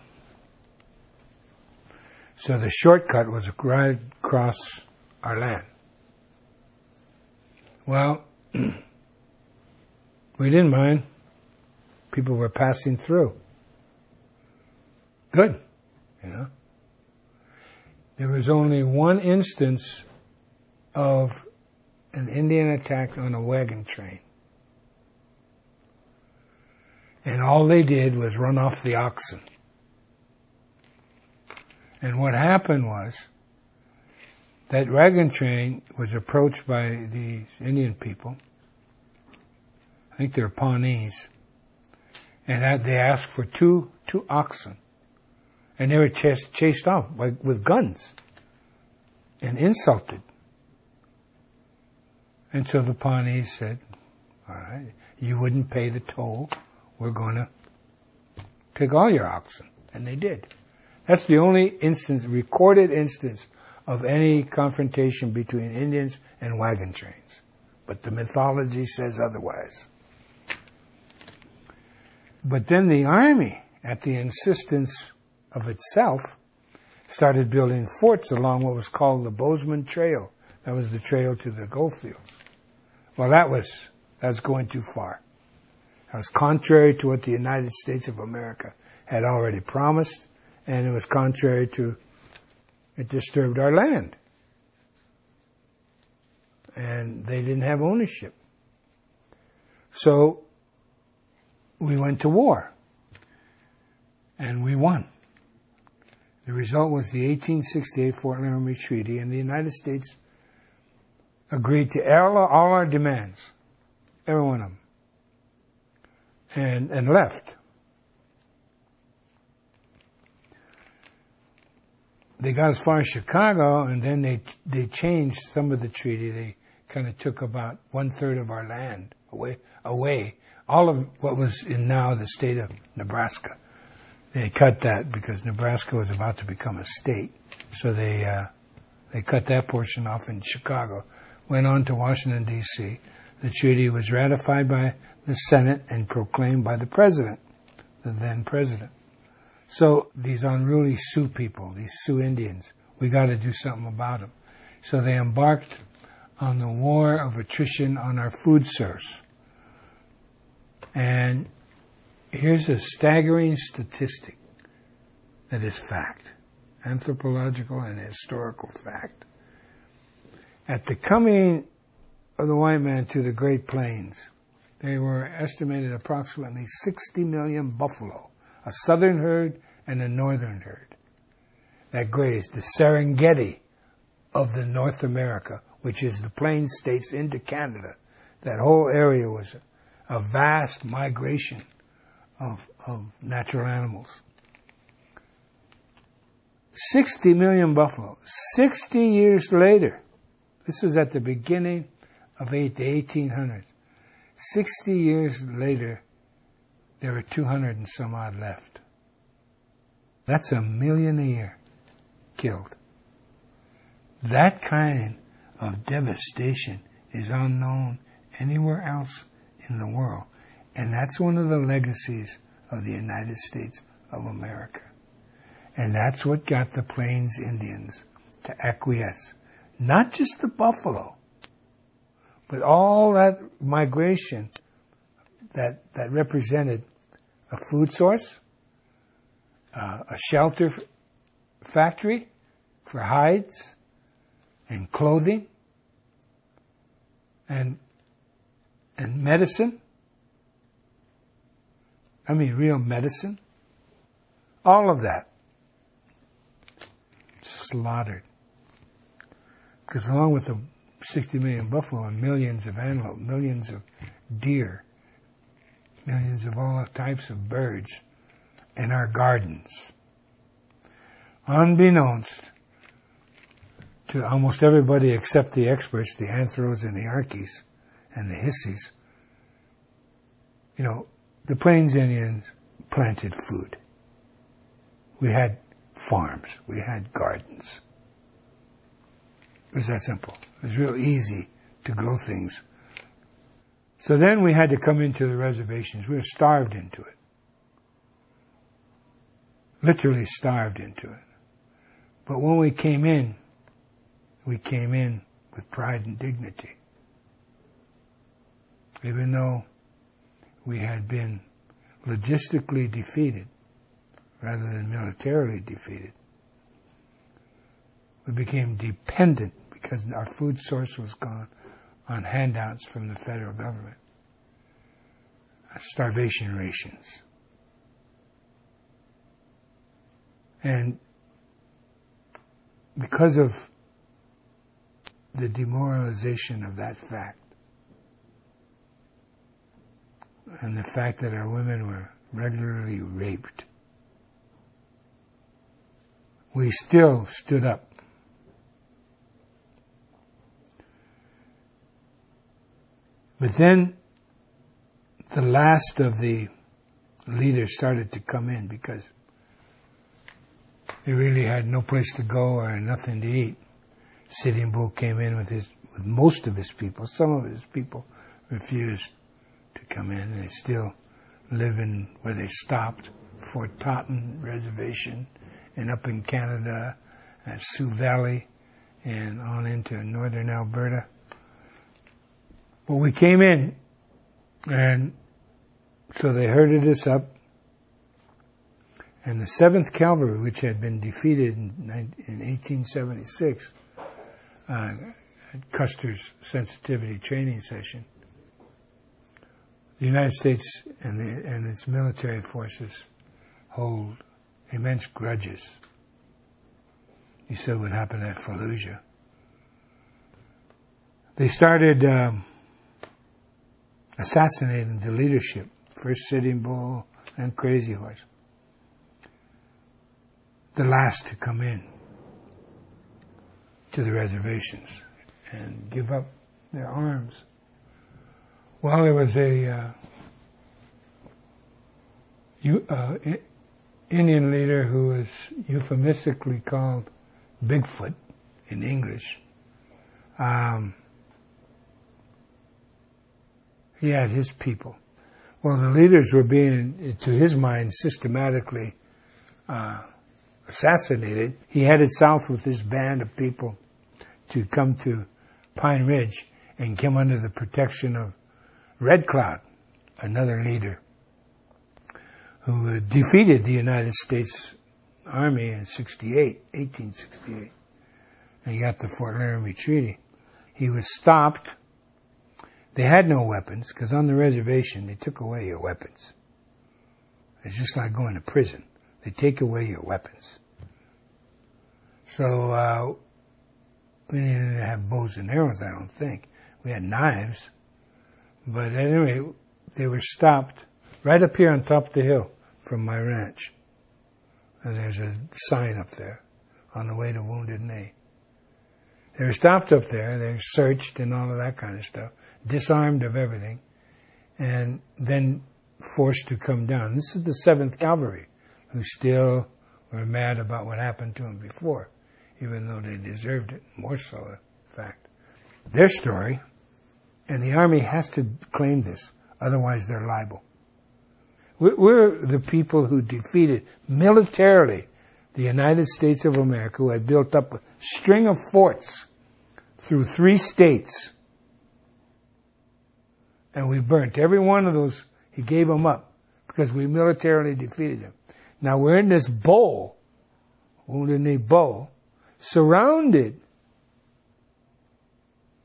So the shortcut was right across our land. Well, we didn't mind. People were passing through. Good, There was only one instance of an Indian attack on a wagon train. And all they did was run off the oxen. And what happened was that wagon train was approached by these Indian people. I think they're Pawnees. And they asked for two oxen. And they were chased off with guns and insulted. And so the Pawnees said, all right, you wouldn't pay the toll. We're going to take all your oxen. And they did. That's the only recorded instance of any confrontation between Indians and wagon trains. But the mythology says otherwise. But then the Army, at the insistence of itself, started building forts along what was called the Bozeman Trail. That was the trail to the gold fields. Well, that's going too far. That was contrary to what the United States of America had already promised, and it was contrary to, it disturbed our land. And they didn't have ownership. So we went to war. And we won. The result was the 1868 Fort Laramie Treaty, and the United States agreed to all our demands, every one of them, and left. They got as far as Chicago, and then they changed some of the treaty. They kind of took about 1/3 of our land away. All of what was in now the state of Nebraska. They cut that because Nebraska was about to become a state. So they They cut that portion off in Chicago, went on to Washington, D.C. The treaty was ratified by the Senate and proclaimed by the president, the then president. So these unruly Sioux people, these Sioux Indians, we got to do something about them. So they embarked on the war of attrition on our food source. And here's a staggering statistic that is fact, anthropological and historical fact. At the coming of the white man to the Great Plains, there were estimated approximately 60 million buffalo, a southern herd and a northern herd, that grazed the Serengeti of the North America, which is the Plains states into Canada. That whole area was a vast migration of natural animals. 60 million buffalo. 60 years later, this was at the beginning of the 1800s. 60 years later, there were 200 and some odd left. That's 1 million a year killed. That kind of devastation is unknown anywhere else in the world. And that's one of the legacies of the United States of America. And that's what got the Plains Indians to acquiesce. Not just the buffalo, but all that migration that represented a food source, a shelter factory for hides and clothing and medicine. I mean, real medicine. All of that slaughtered. Because along with the 60 million buffalo and millions of antelope, millions of deer, millions of all types of birds in our gardens, unbeknownst to almost everybody except the experts, the anthros and the archies and the hissies, you know, the Plains Indians planted food. We had farms. We had gardens. It was that simple. It was real easy to grow things. So then we had to come into the reservations. We were starved into it. Literally starved into it. But when we came in with pride and dignity. Even though we had been logistically defeated rather than militarily defeated, we became dependent because our food source was gone on handouts from the federal government, starvation rations. And because of the demoralization of that fact, and the fact that our women were regularly raped, we still stood up. But then the last of the leaders started to come in because they really had no place to go or nothing to eat. Sitting Bull came in with most of his people. Some of his people refused to come in. They still live in where they stopped, Fort Totten Reservation, and up in Canada, at Sioux Valley, and on into northern Alberta. But we came in, and so they herded us up, and the 7th Cavalry, which had been defeated in 1876, at Custer's sensitivity training session, the United States and its military forces hold immense grudges. You said what happened at Fallujah. They started assassinating the leadership, first Sitting Bull and Crazy Horse, the last to come in to the reservations and give up their arms. Well, there was a Indian leader who was euphemistically called Bigfoot in English. He had his people. Well, the leaders were being, to his mind, systematically assassinated. He headed south with this band of people to come to Pine Ridge and come under the protection of Red Cloud, another leader who defeated the United States Army in 1868. And he got the Fort Laramie Treaty. He was stopped. They had no weapons, because on the reservation, they took away your weapons. It's just like going to prison. They take away your weapons. So, we didn't have bows and arrows, I don't think. We had knives. But anyway, they were stopped right up here on top of the hill from my ranch. And there's a sign up there, on the way to Wounded Knee. They were stopped up there, they were searched and all of that kind of stuff, disarmed of everything, and then forced to come down. This is the 7th Cavalry, who still were mad about what happened to them before, even though they deserved it, more so, in fact. Their story, and the Army has to claim this, otherwise they're liable. We're the people who defeated militarily the United States of America, who had built up a string of forts through 3 states. And we burnt every one of those. He gave them up because we militarily defeated him. Now we're in this bowl, Wounded Knee Bowl, surrounded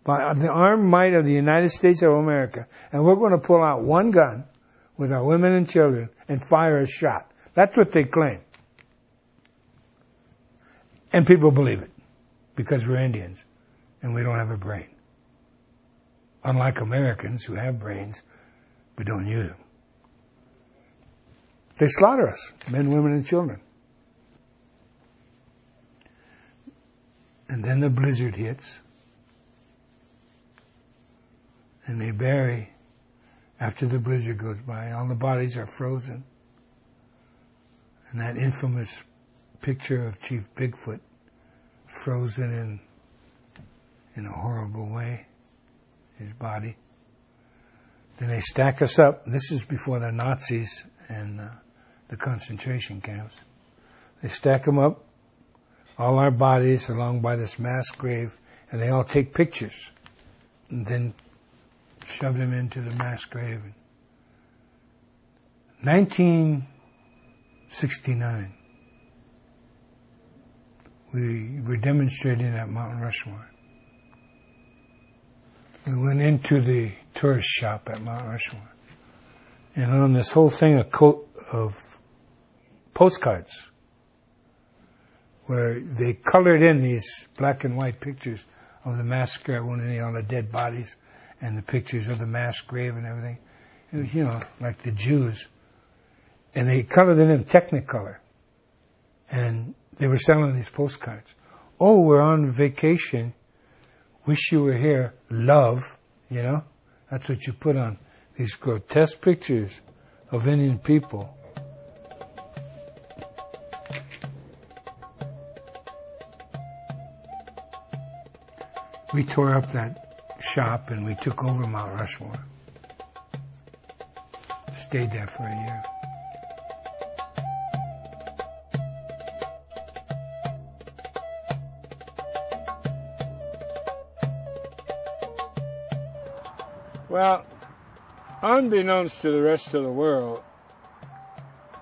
by the armed might of the United States of America. And we're going to pull out one gun with our women and children and fire a shot. That's what they claim. And people believe it because we're Indians and we don't have a brain. Unlike Americans who have brains but don't use them. They slaughter us, men, women, and children. And then the blizzard hits. And they bury, after the blizzard goes by, all the bodies are frozen. And that infamous picture of Chief Bigfoot frozen in a horrible way, his body. Then they stack us up. This is before the Nazis and the concentration camps. They stack them up, all our bodies along by this mass grave, and they all take pictures and then shove them into the mass grave. 1969, we were demonstrating at Mount Rushmore. We went into the tourist shop at Mount Rushmore. And on this whole thing of postcards, where they colored in these black and white pictures of the massacre at Wounded Knee, all the dead bodies, and the pictures of the mass grave and everything. It was, like the Jews. And they colored it in Technicolor. And they were selling these postcards. Oh, we're on vacation. Wish you were here. Love. That's what you put on these grotesque pictures of Indian people. We tore up that shop and we took over Mount Rushmore. Stayed there for a year. Well, unbeknownst to the rest of the world,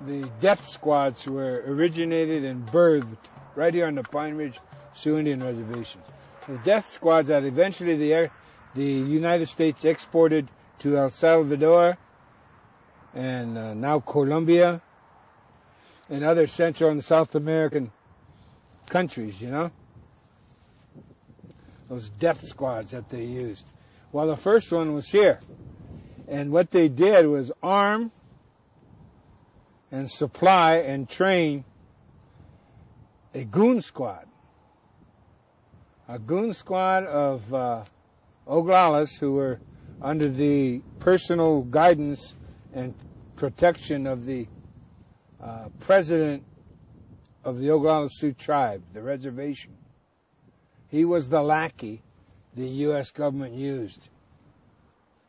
the death squads were originated and birthed right here on the Pine Ridge Sioux Indian Reservations. The death squads that eventually the United States exported to El Salvador and now Colombia and other Central and South American countries, Those death squads that they used. Well, the first one was here. And what they did was arm and supply and train a goon squad. A goon squad of Oglalas who were under the personal guidance and protection of the president of the Oglala Sioux tribe, the reservation. He was the lackey the U.S. government used.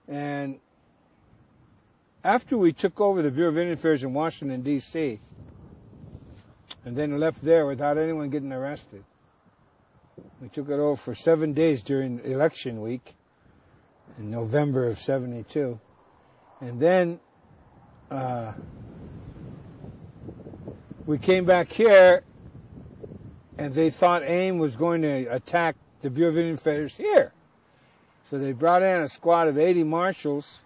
And after we took over the Bureau of Indian Affairs in Washington, D.C., and then left there without anyone getting arrested, we took it over for 7 days during election week in November of '72. And then we came back here, and they thought AIM was going to attack the Bureau of Indian Affairs here. So they brought in a squad of 80 marshals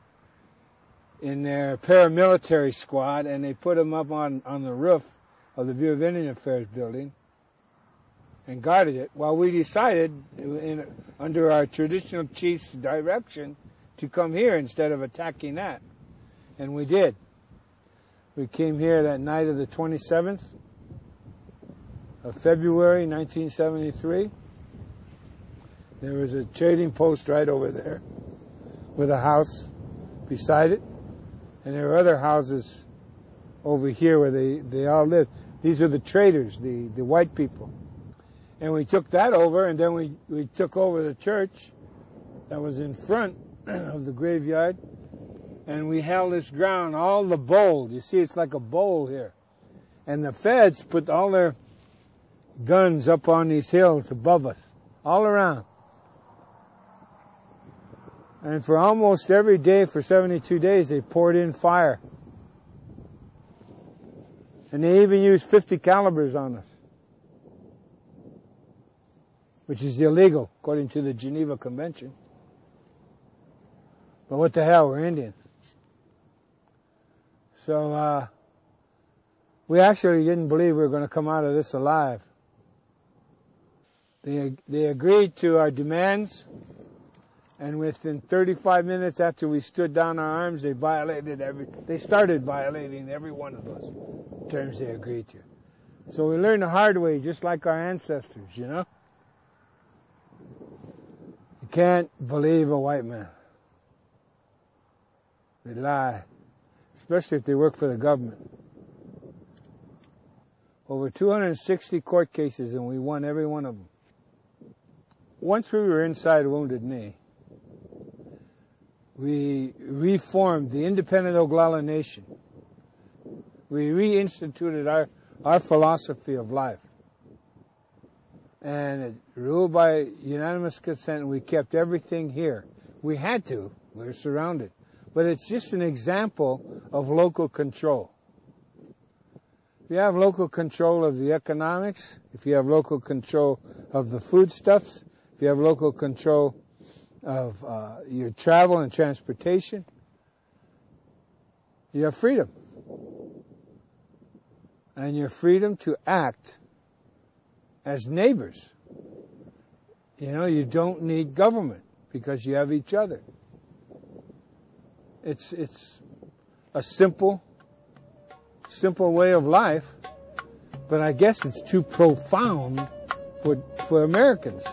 in their paramilitary squad, and they put them up on the roof of the Bureau of Indian Affairs building and guarded it, while we decided, under our traditional chief's direction, to come here instead of attacking that. And we did. We came here that night of the 27th of February 1973. There was a trading post right over there with a house beside it. And there were other houses over here where they all lived. These are the traders, the white people. And we took that over, and then we took over the church that was in front of the graveyard. And we held this ground, all the bowl. You see, it's like a bowl here. And the feds put all their guns up on these hills above us, all around. And for almost every day, for 72 days, they poured in fire. And they even used 50 calibers on us, which is illegal, according to the Geneva Convention. But what the hell, we're Indians. So, we actually didn't believe we were going to come out of this alive. They agreed to our demands, and within 35 minutes after we stood down our arms, they started violating every one of those terms they agreed to. So we learned the hard way, just like our ancestors, you know? You can't believe a white man. They lie, especially if they work for the government. Over 260 court cases, and we won every one of them. Once we were inside Wounded Knee, we reformed the independent Oglala Nation. We reinstituted our philosophy of life. And it ruled by unanimous consent, and we kept everything here. We had to. We were surrounded. But it's just an example of local control. If you have local control of the economics, if you have local control of the foodstuffs, if you have local control of your travel and transportation, you have freedom. And your freedom to act as neighbors. You know, you don't need government because you have each other. It's a simple way of life, but I guess it's too profound for Americans.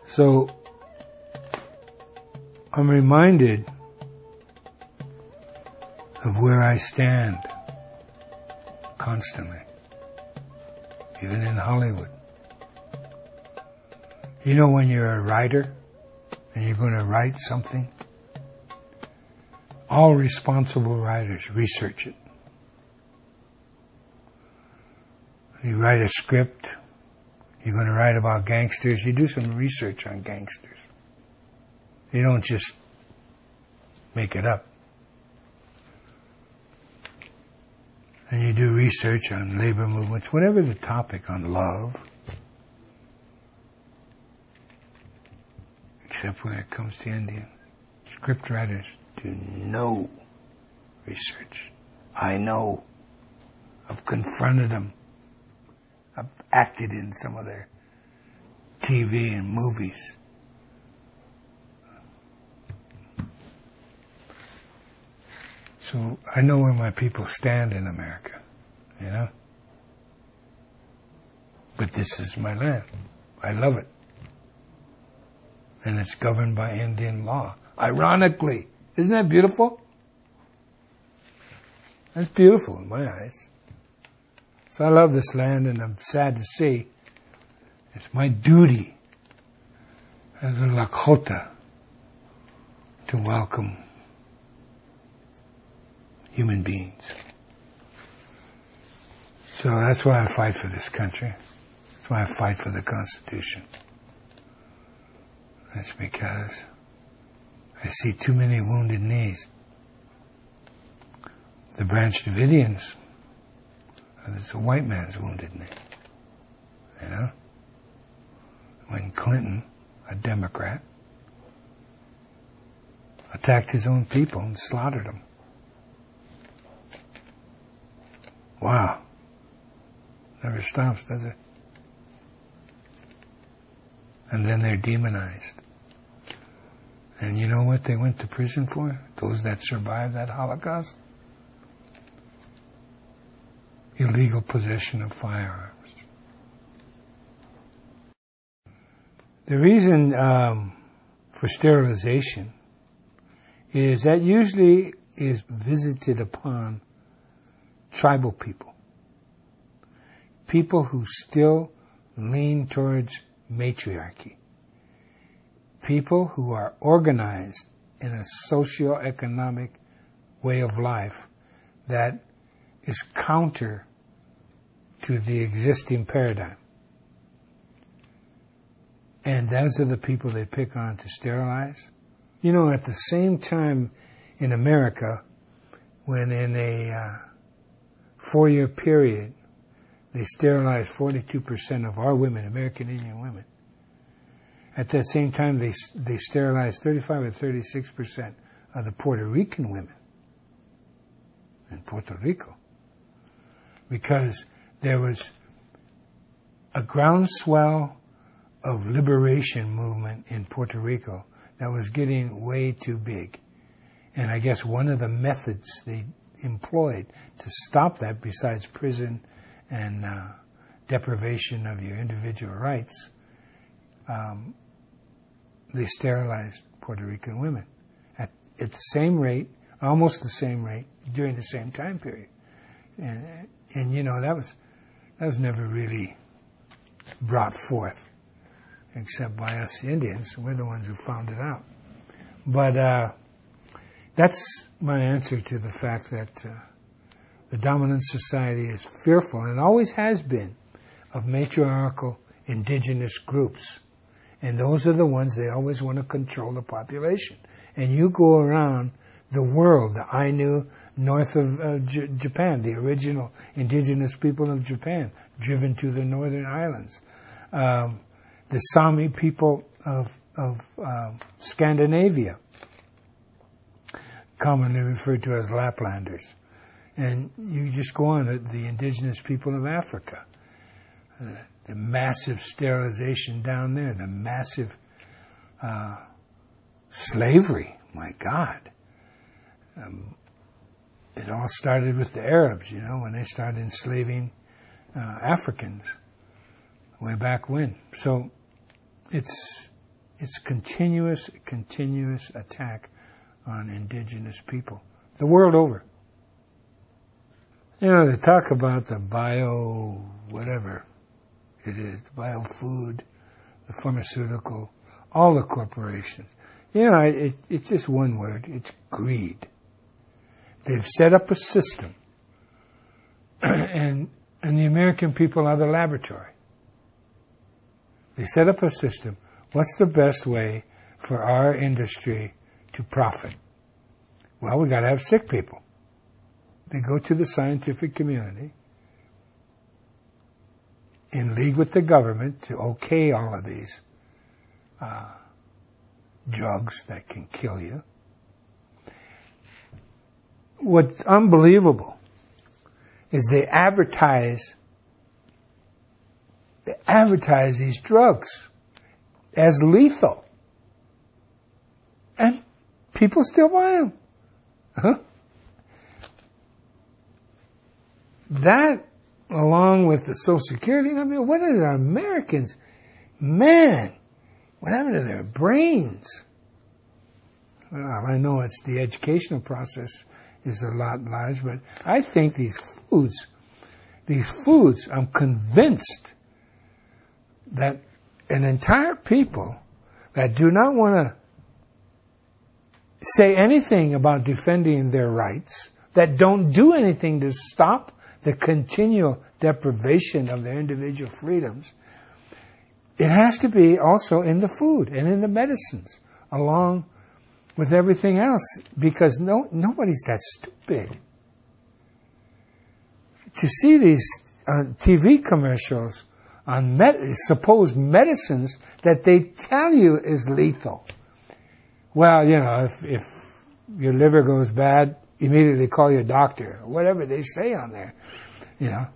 So I'm reminded of where I stand constantly, even in Hollywood. You know, when you're a writer and you're going to write something, all responsible writers research it. You write a script, you're going to write about gangsters, you do some research on gangsters. You don't just make it up. And you do research on labor movements, whatever the topic, on love. Except when it comes to Indian. Script writers do no research. I know. I've confronted them. I've acted in some of their TV and movies. So I know where my people stand in America, you know? But this is my land. I love it. and it's governed by Indian law. Ironically. Isn't that beautiful? That's beautiful in my eyes. So I love this land, and I'm sad to see it's my duty as a Lakotah to welcome human beings. So that's why I fight for this country. That's why I fight for the Constitution. That's because I see too many wounded knees. The Branch Davidians, it's a white man's wounded knee. You know? When Clinton, a Democrat, attacked his own people and slaughtered them. Wow. Never stops, does it? And then they're demonized. And you know what they went to prison for? Those that survived that Holocaust? Illegal possession of firearms. The reason for sterilization is that usually is visited upon tribal people. People who still lean towards matriarchy. People who are organized in a socio-economic way of life that is counter to the existing paradigm. And those are the people they pick on to sterilize. You know, at the same time in America, when in a 4-year period, they sterilized 42% of our women, American Indian women. At that same time, they sterilized 35 or 36% of the Puerto Rican women in Puerto Rico. Because there was a groundswell of liberation movement in Puerto Rico that was getting way too big. And I guess one of the methods they employed to stop that, besides prison and deprivation of your individual rights, they sterilized Puerto Rican women at the same rate, almost the same rate, during the same time period. And you know, that was never really brought forth, except by us Indians. We're the ones who found it out. But that's my answer to the fact that the dominant society is fearful, and always has been, of matriarchal indigenous groups. And those are the ones they always want to control the population. And you go around the world, the Ainu north of Japan, the original indigenous people of Japan, driven to the northern islands. The Sami people of Scandinavia, commonly referred to as Laplanders. And you just go on, the indigenous people of Africa. The massive sterilization down there, the massive slavery, my God. It all started with the Arabs, you know, when they started enslaving Africans way back when. So it's continuous attack on indigenous people the world over. You know, they talk about the whatever it is, the biofood, the pharmaceutical, all the corporations. You know, it's just one word. It's greed. They've set up a system, and the American people are the laboratory. They set up a system. What's the best way for our industry to profit? Well, we got to have sick people. They go to the scientific community in league with the government to okay all of these drugs that can kill you. What's unbelievable is they advertise these drugs as lethal, and people still buy them. Huh? That, along with the Social Security, I mean, what are our Americans? Man, What happened to their brains? Well, I know it's the educational process is a lot large, but I think these foods, I'm convinced that an entire people that do not want to say anything about defending their rights, that don't do anything to stop the continual deprivation of their individual freedoms, it has to be also in the food and in the medicines, along with everything else, because nobody's that stupid. To see these TV commercials on supposed medicines that they tell you is lethal. Well, you know, if your liver goes bad, immediately call your doctor, or whatever they say on there, you know.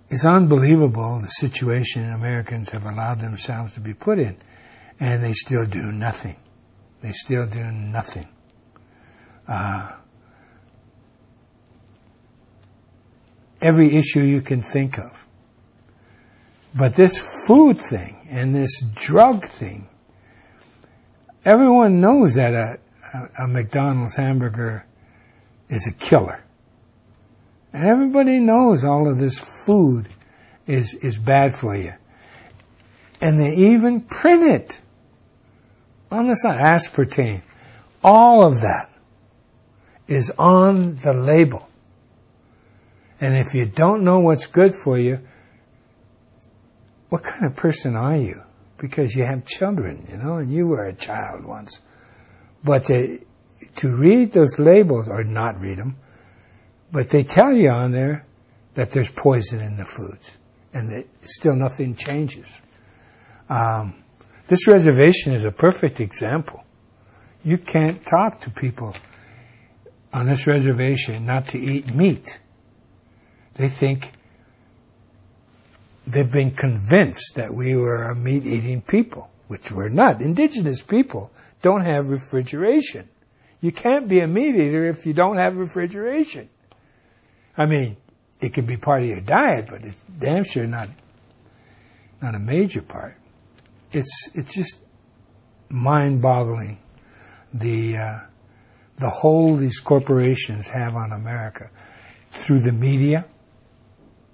It's unbelievable the situation Americans have allowed themselves to be put in, and they still do nothing. They still do nothing. Every issue you can think of. But this food thing and this drug thing, everyone knows that a McDonald's hamburger is a killer. And everybody knows all of this food is bad for you. And they even print it on the side. Aspartame. All of that is on the label. And if you don't know what's good for you, what kind of person are you? Because you have children, you know, and you were a child once. But to read those labels, or not read them, but they tell you on there that there's poison in the foods, and that still nothing changes. This reservation is a perfect example. You can't talk to people on this reservation not to eat meat. They think they've been convinced that we were a meat-eating people, which we're not. Indigenous people don't have refrigeration. You can't be a meat-eater if you don't have refrigeration. I mean, it can be part of your diet, but it's damn sure not a major part. It's just mind-boggling the hold these corporations have on America through the media.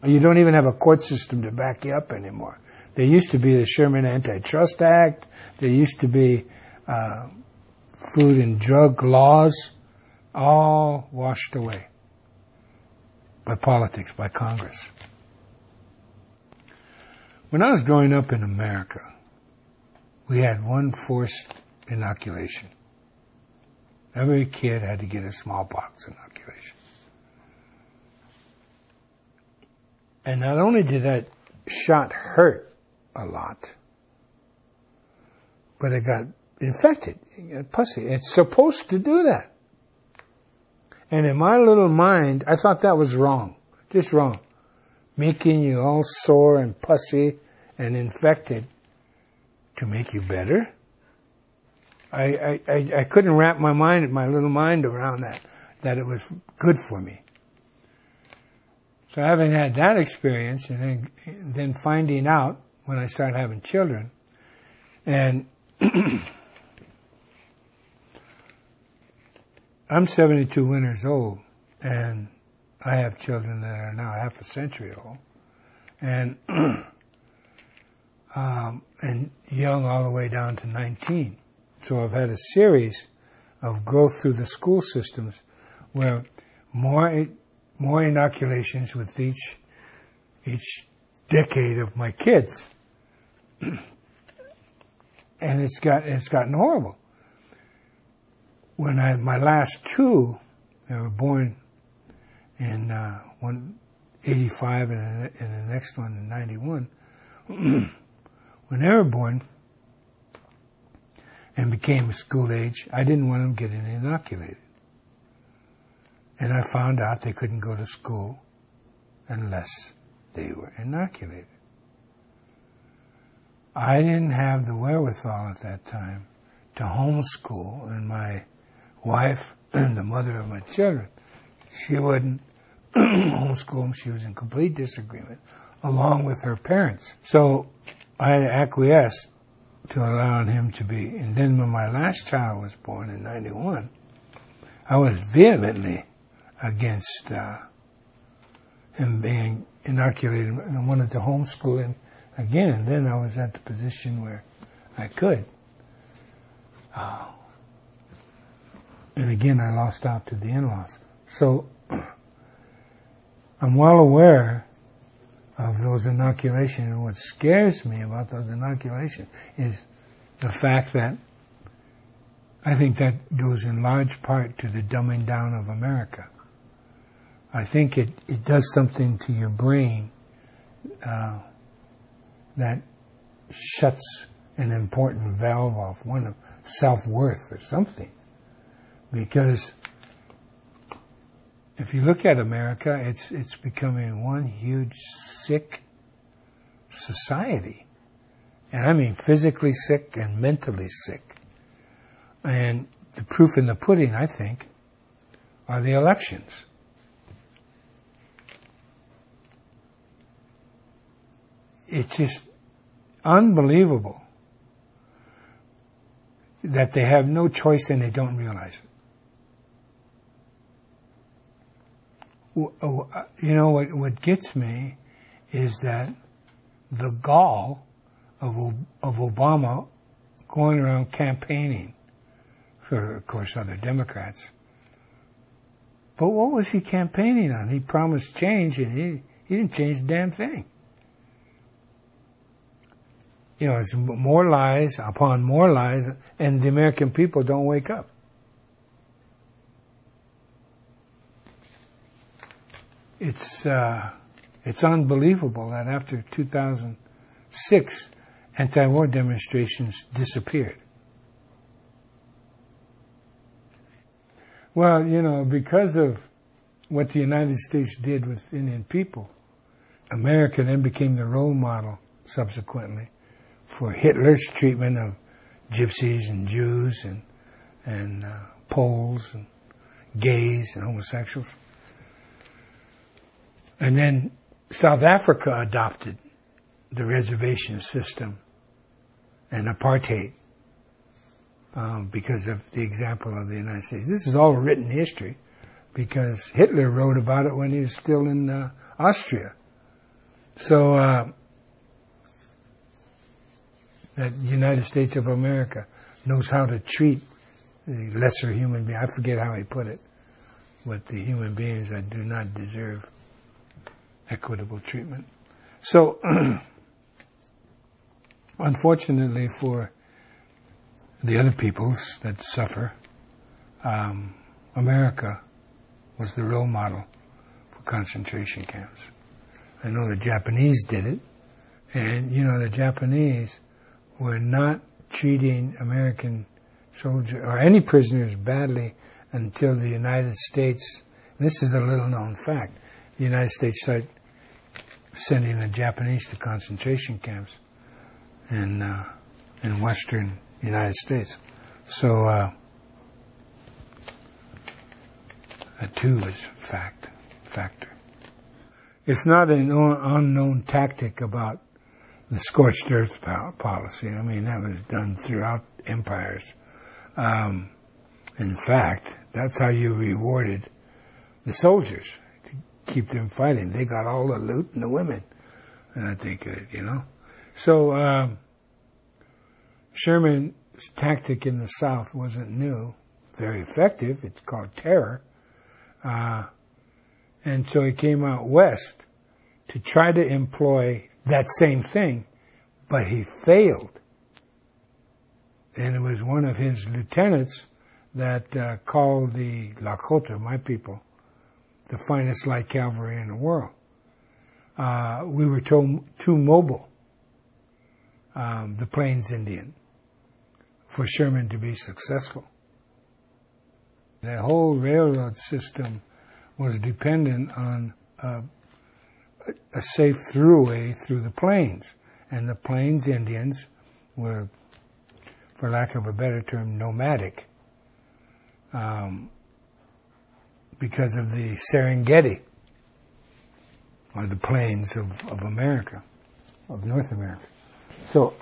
You don't even have a court system to back you up anymore. There used to be the Sherman Antitrust Act. There used to be food and drug laws, all washed away by politics, by Congress. When I was growing up in America, we had one forced inoculation. Every kid had to get a smallpox inoculation. And not only did that shot hurt a lot, but it got infected. It got pussy. It's supposed to do that. And in my little mind, I thought that was wrong. Just wrong. Making you all sore and pussy and infected to make you better. I couldn't wrap my little mind around that it was good for me. So having had that experience, and then finding out when I started having children, and I'm 72 winters old, and I have children that are now half a century old, and and young all the way down to 19. So I've had a series of growth through the school systems where more inoculations with each decade of my kids. And it's gotten horrible. When my last two, they were born in 85 and the next one in 91. When they were born and became school age, I didn't want them getting inoculated. And I found out they couldn't go to school unless they were inoculated. I didn't have the wherewithal at that time to homeschool, and my wife, and the mother of my children, she wouldn't homeschool them. She was in complete disagreement, along with her parents. So I had to acquiesce to allowing him to be. And then when my last child was born in 91, I was vehemently against him being inoculated and wanted to homeschool him again. And then I was at the position where I could. And again, I lost out to the in-laws. So I'm well aware of those inoculations, and what scares me about those inoculations is the fact that I think that goes in large part to the dumbing down of America. I think it does something to your brain that shuts an important valve off, one of self-worth or something. Because if you look at America, it's becoming one huge sick society. And I mean physically sick and mentally sick. And the proof in the pudding, I think, are the elections. It's just unbelievable that they have no choice and they don't realize it. You know, what gets me is that the gall of Obama going around campaigning for, of course, other Democrats. But what was he campaigning on? He promised change, and he didn't change a damn thing. You know, it's more lies upon more lies, and the American people don't wake up. It's unbelievable that after 2006, anti-war demonstrations disappeared. Well, you know, because of what the United States did with Indian people, America then became the role model subsequently for Hitler's treatment of gypsies and Jews and Poles and gays and homosexuals. And then South Africa adopted the reservation system and apartheid because of the example of the United States. This is all written history because Hitler wrote about it when he was still in Austria. So that United States of America knows how to treat the lesser human being. I forget how he put it, but the human beings that do not deserve equitable treatment. So, unfortunately for the other peoples that suffer, America was the role model for concentration camps. I know the Japanese did it, and you know the Japanese were not treating American soldiers or any prisoners badly until the United States, and this is a little known fact, the United States started sending the Japanese to concentration camps in western United States. So that too is factor. It's not an unknown tactic about the scorched earth policy. I mean, that was done throughout empires. In fact, that's how you rewarded the soldiers. Keep them fighting. They got all the loot and the women that they could, you know. So Sherman's tactic in the South wasn't new, very effective. It's called terror. And so he came out west to try to employ that same thing, but he failed. And it was one of his lieutenants that called the Lakotah, my people, the finest light cavalry in the world. We were too mobile, the Plains Indian, for Sherman to be successful. The whole railroad system was dependent on a safe throughway through the plains. And the Plains Indians were, for lack of a better term, nomadic. Because of the Serengeti, or the plains of America, of North America. So,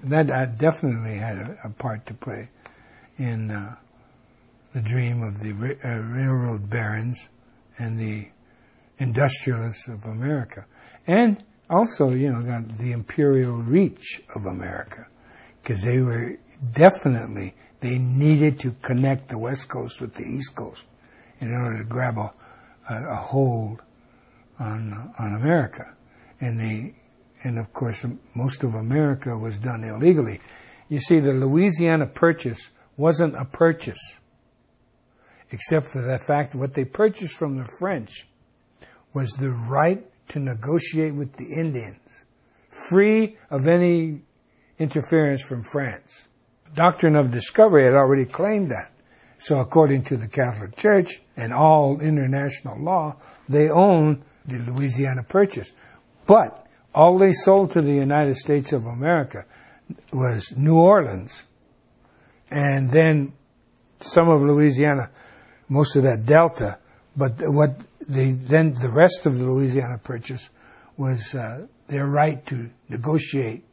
That definitely had a part to play in the dream of the railroad barons and the industrialists of America. And also, got the imperial reach of America, because they needed to connect the West Coast with the East Coast in order to grab a hold on America. And of course, most of America was done illegally. You see, the Louisiana Purchase wasn't a purchase, except for the fact that what they purchased from the French was the right to negotiate with the Indians, free of any interference from France. The doctrine of discovery had already claimed that. So according to the Catholic Church and all international law, they own the Louisiana Purchase. But all they sold to the United States of America was New Orleans, and then some of Louisiana, most of that Delta. But then the rest of the Louisiana Purchase was their right to negotiate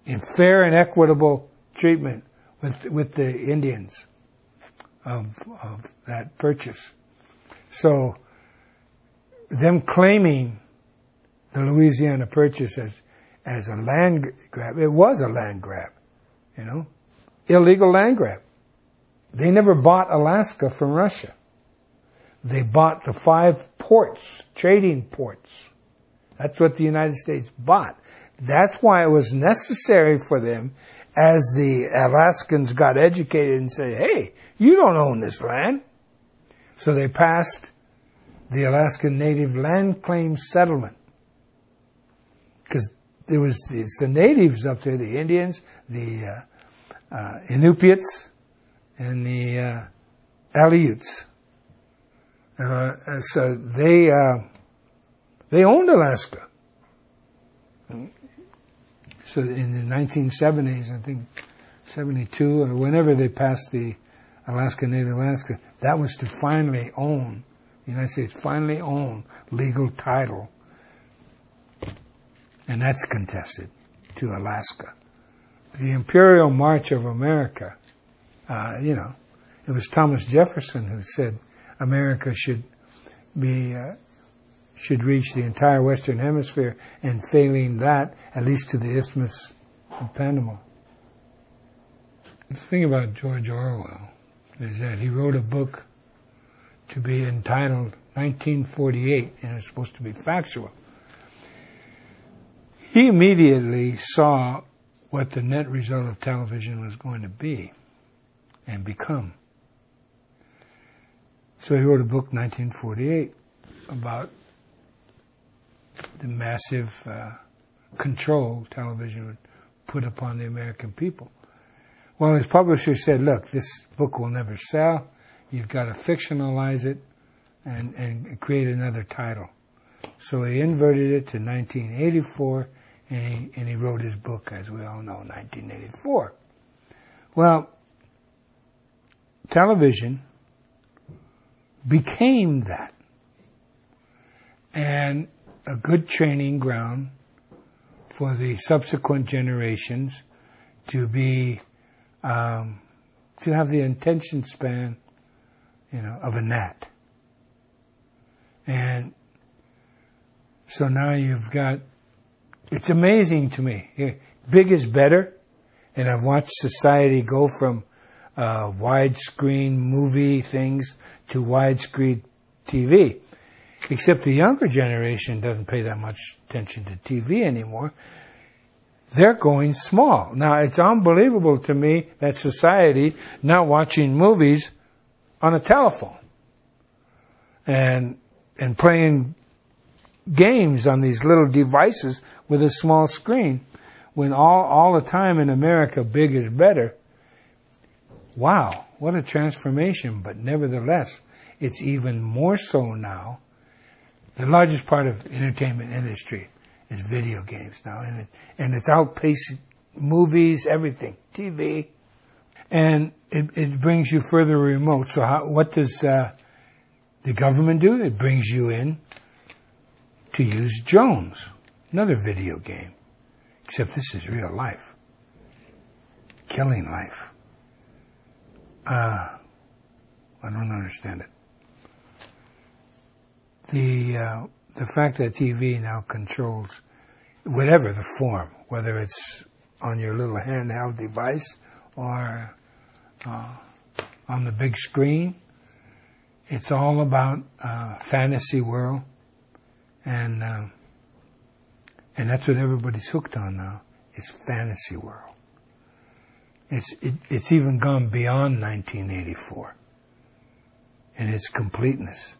in fair and equitable treatment with the Indians of that purchase. So them claiming the Louisiana Purchase as a land grab, it was a land grab, illegal land grab. They never bought Alaska from Russia. They bought the 5 ports, trading ports. That's what the United States bought. That's why it was necessary for them, as the Alaskans got educated and said, hey, you don't own this land. So they passed the Alaskan Native Land Claim Settlement. Because it's the natives up there, the Indians, the Inupiats, and the Aleuts. So they owned Alaska. So in the 1970s, I think 72 or whenever they passed the Alaska Native Alaska, that was to finally own, the United States finally own legal title. And that's contested to Alaska. The Imperial March of America, it was Thomas Jefferson who said America should reach the entire Western Hemisphere, and failing that, at least to the Isthmus of Panama. The thing about George Orwell is that he wrote a book to be entitled 1948, and it's supposed to be factual. He immediately saw what the net result of television was going to be and become. So he wrote a book, 1948, about the massive control television would put upon the American people. Well, his publisher said, look, this book will never sell. You've got to fictionalize it and create another title. So he inverted it to 1984, and he wrote his book, as we all know, 1984. Well, television became that, and a good training ground for the subsequent generations to be to have the attention span, of a gnat. And so now you've got, it's amazing to me. Big is better, and I've watched society go from widescreen movie things to widescreen TV. Except the younger generation doesn't pay that much attention to TV anymore. They're going small. Now, it's unbelievable to me that society now watching movies on a telephone and playing games on these little devices with a small screen, when all the time in America, big is better. Wow, what a transformation. But nevertheless, it's even more so now. The largest part of the entertainment industry is video games now, and it's outpaced movies, everything, TV, and it brings you further remote. So what does the government do? It brings you in to use Jones, another video game, except this is real life. killing life. I don't understand it. The fact that TV now controls whatever the form, whether it's on your little handheld device or on the big screen, it's all about fantasy world, and that's what everybody's hooked on now. It's fantasy world. It's even gone beyond 1984 in its completeness,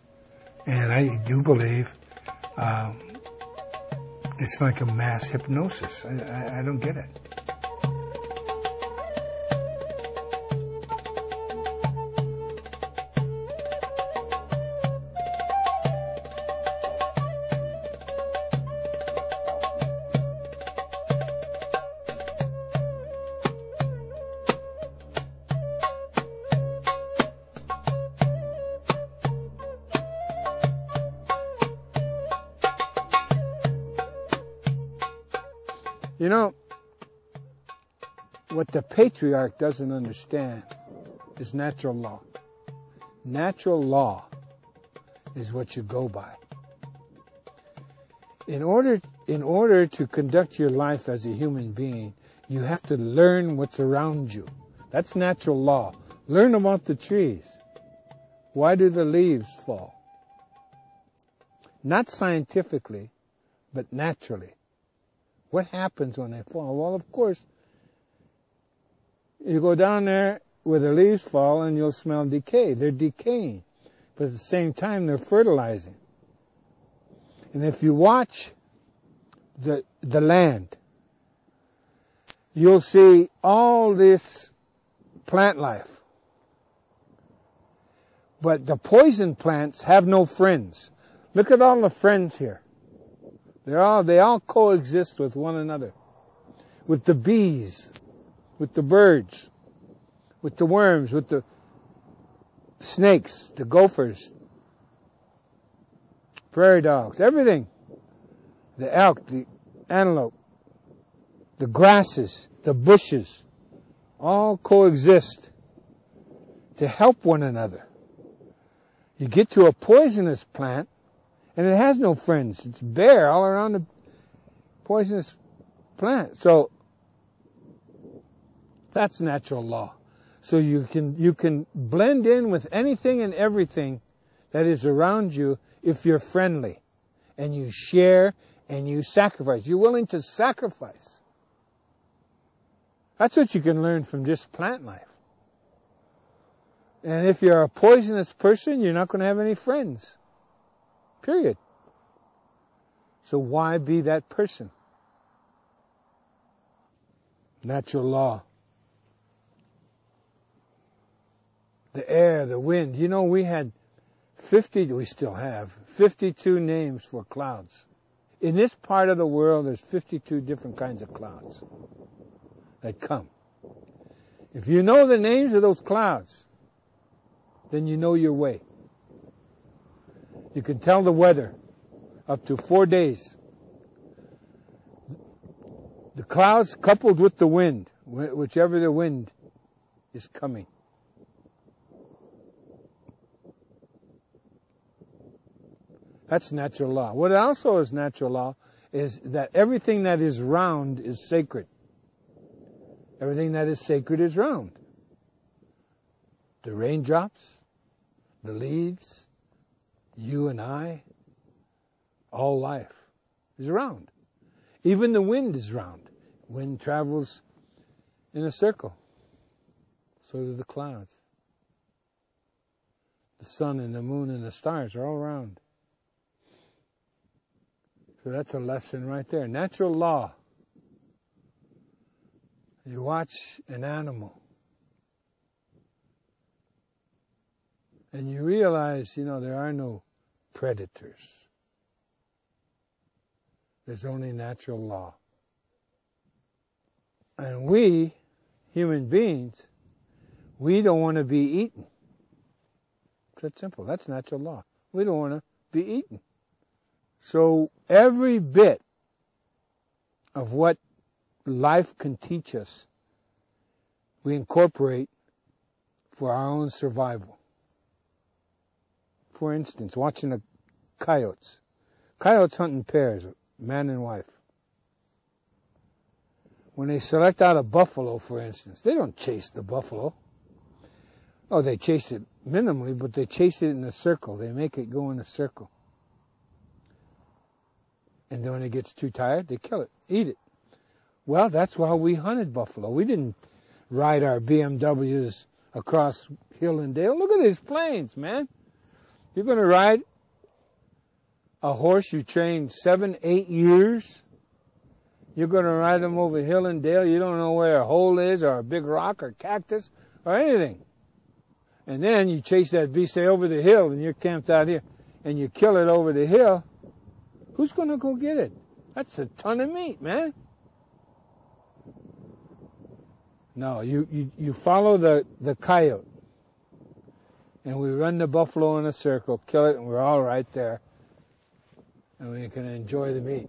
and I do believe it's like a mass hypnosis. I don't get it. You know, what the patriarch doesn't understand is natural law. Natural law is what you go by. In order to conduct your life as a human being, you have to learn what's around you. That's natural law. Learn about the trees. Why do the leaves fall? Not scientifically, but naturally. What happens when they fall? Well, of course, you go down there where the leaves fall and you'll smell decay. They're decaying. But at the same time, they're fertilizing. And if you watch the land, you'll see all this plant life. But the poison plants have no friends. Look at all the friends here. They all coexist with one another. With the bees, with the birds, with the worms, with the snakes, the gophers, prairie dogs, everything. The elk, the antelope, the grasses, the bushes, all coexist to help one another. You get to a poisonous plant, and it has no friends. It's bare all around the poisonous plant. So that's natural law. So you can blend in with anything and everything that is around you if you're friendly and you share and you sacrifice. You're willing to sacrifice. That's what you can learn from just plant life. And if you're a poisonous person, you're not going to have any friends. Period. So why be that person? Natural law. The air, the wind. You know, we still have 52 names for clouds. In this part of the world, there's 52 different kinds of clouds that come. If you know the names of those clouds, then you know your way. You can tell the weather up to 4 days. The clouds coupled with the wind, whichever the wind is coming. That's natural law. What also is natural law is that everything that is round is sacred. Everything that is sacred is round. The raindrops, the leaves, you and I, all life is round. Even the wind is round. Wind travels in a circle. So do the clouds. The sun and the moon and the stars are all round. So that's a lesson right there. Natural law. You watch an animal and you realize, there are no predators. There's only natural law. And we, human beings, we don't want to be eaten. It's that simple. That's natural law. We don't want to be eaten. So every bit of what life can teach us we incorporate for our own survival. For instance, watching the coyotes. Coyotes hunt in pairs, man and wife. When they select out a buffalo, for instance, they don't chase the buffalo. Oh, they chase it minimally, but they chase it in a circle. They make it go in a circle. And then when it gets too tired, they kill it, eat it. Well, that's why we hunted buffalo. We didn't ride our BMWs across hill and dale. Look at these plains, man. You're going to ride a horse you trained 7, 8 years. You're going to ride them over hill and dale. You don't know where a hole is or a big rock or cactus or anything. And then you chase that beast over the hill and you're camped out here and you kill it over the hill. Who's going to go get it? That's a ton of meat, man. No, you follow the coyote. And we run the buffalo in a circle, kill it, and we're all right there. And we can enjoy the meat,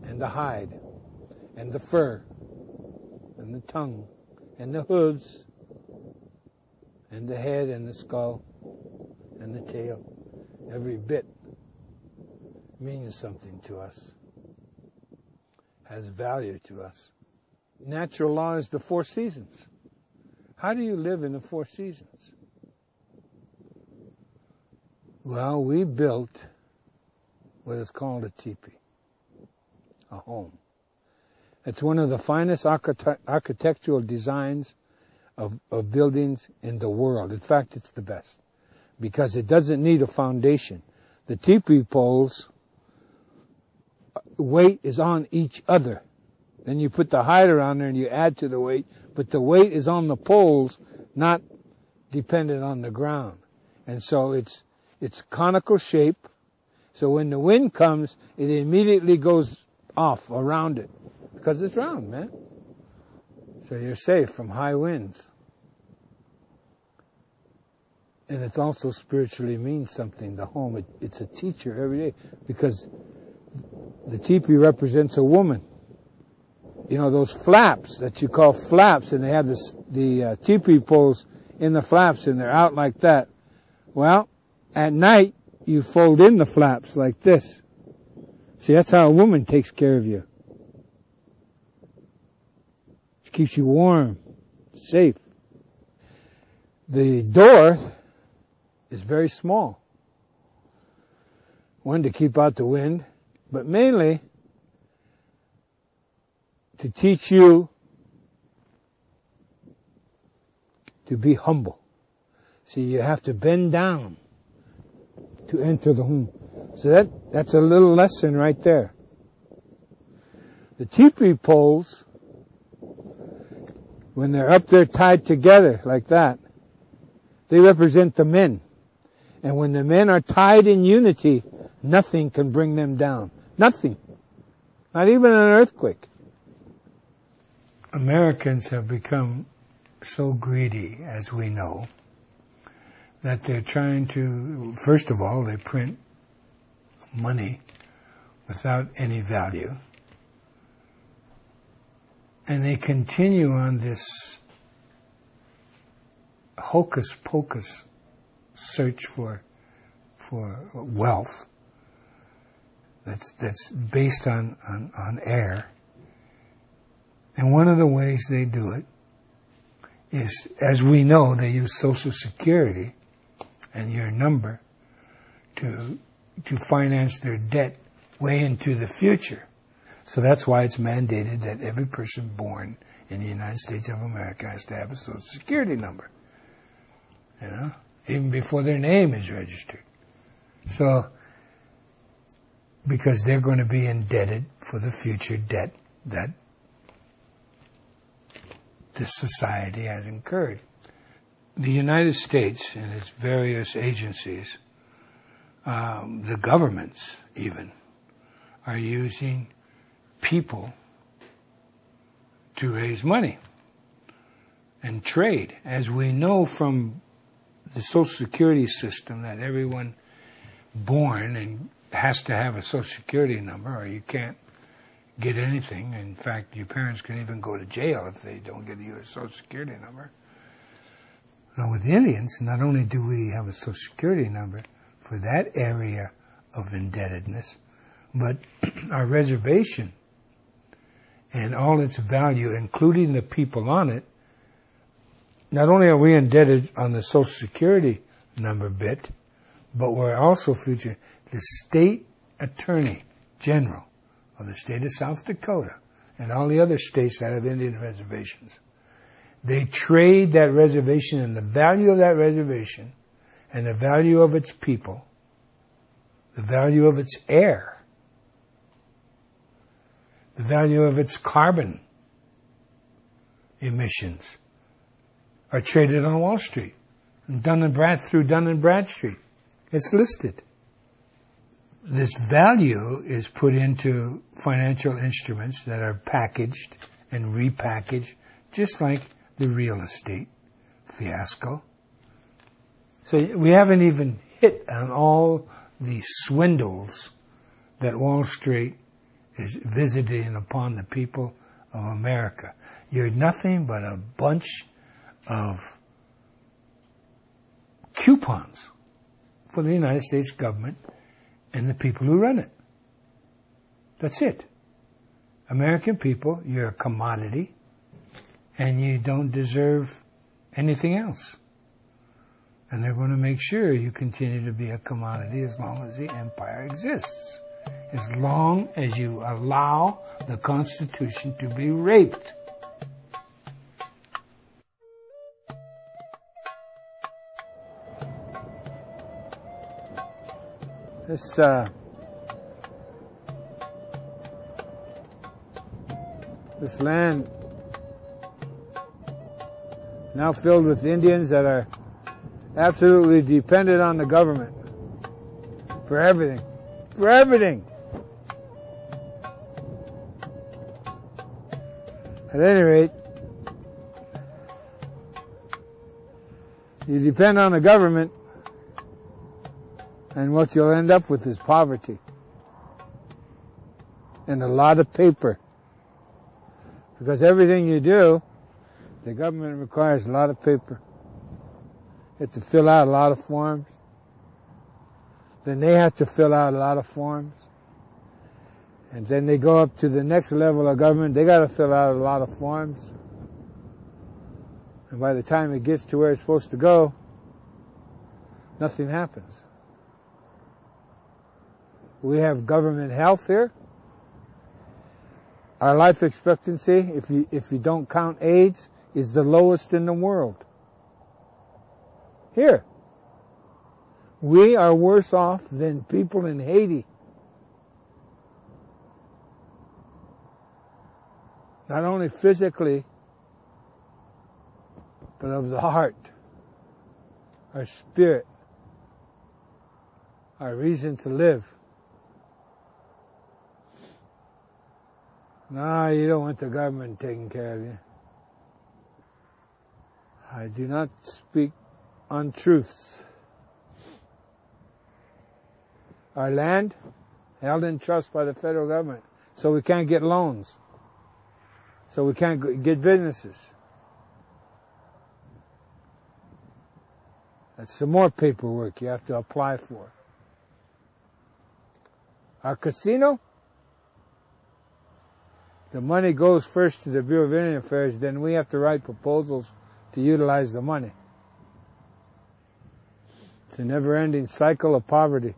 and the hide, and the fur, and the tongue, and the hooves, and the head, and the skull, and the tail. Every bit means something to us, has value to us. Natural law is the 4 seasons. How do you live in the 4 seasons? Well, we built what is called a teepee, a home. It's one of the finest architectural designs of buildings in the world. In fact, it's the best because it doesn't need a foundation. The teepee poles, weight is on each other. Then you put the hide around there and you add to the weight, but the weight is on the poles, not dependent on the ground. And so it's conical shape, so when the wind comes, it immediately goes off around it, because it's round, man. So you're safe from high winds. And it also spiritually means something, the home. It's a teacher every day, because the teepee represents a woman. You know, those flaps that you call flaps, and they have the teepee poles in the flaps, and they're out like that. Well, at night, you fold in the flaps like this. See, that's how a woman takes care of you. She keeps you warm, safe. The door is very small. One, to keep out the wind, but mainly to teach you to be humble. See, you have to bend down to enter the home. So that's a little lesson right there. The teepee poles, when they're up there tied together like that, they represent the men. And when the men are tied in unity, nothing can bring them down. Nothing. Not even an earthquake. Americans have become so greedy, as we know, that they're trying to, first of all, they print money without any value. And they continue on this hocus pocus search for wealth that's based on air. And one of the ways they do it is, as we know, they use Social Security and your number to finance their debt way into the future. So that's why it's mandated that every person born in the United States of America has to have a Social Security number. You know, even before their name is registered. So, because they're going to be indebted for the future debt that this society has incurred. The United States and its various agencies, the governments even, are using people to raise money and trade. As we know from the Social Security system, that everyone born and has to have a Social Security number, or you can't get anything. In fact, your parents can even go to jail if they don't get you a Social Security number. Now, with the Indians, not only do we have a Social Security number for that area of indebtedness, but our reservation and all its value, including the people on it, not only are we indebted on the Social Security number bit, but we're also featured the State Attorney General of the state of South Dakota and all the other states that have Indian reservations. They trade that reservation and the value of that reservation and the value of its people, the value of its air, the value of its carbon emissions are traded on Wall Street, through Dun and Bradstreet. It's listed. This value is put into financial instruments that are packaged and repackaged, just like the real estate fiasco. So we haven't even hit on all the swindles that Wall Street is visiting upon the people of America. You're nothing but a bunch of coupons for the United States government and the people who run it. That's it. American people, you're a commodity, and you don't deserve anything else. And they're going to make sure you continue to be a commodity as long as the empire exists. As long as you allow the Constitution to be raped. This land now filled with Indians that are absolutely dependent on the government for everything. For everything. At any rate, you depend on the government, and what you'll end up with is poverty. And a lot of paper. Because everything you do, the government requires a lot of paper. You have to fill out a lot of forms. Then they have to fill out a lot of forms. And then they go up to the next level of government, they got to fill out a lot of forms. And by the time it gets to where it's supposed to go, nothing happens. We have government health here. Our life expectancy, if you don't count AIDS, is the lowest in the world. Here. We are worse off than people in Haiti. Not only physically, but of the heart, our spirit, our reason to live. No, you don't want the government taking care of you. I do not speak untruths. Our land held in trust by the federal government, so we can't get loans, so we can't get businesses. That's some more paperwork you have to apply for. Our casino, the money goes first to the Bureau of Indian Affairs, then we have to write proposals to utilize the money. It's a never-ending cycle of poverty,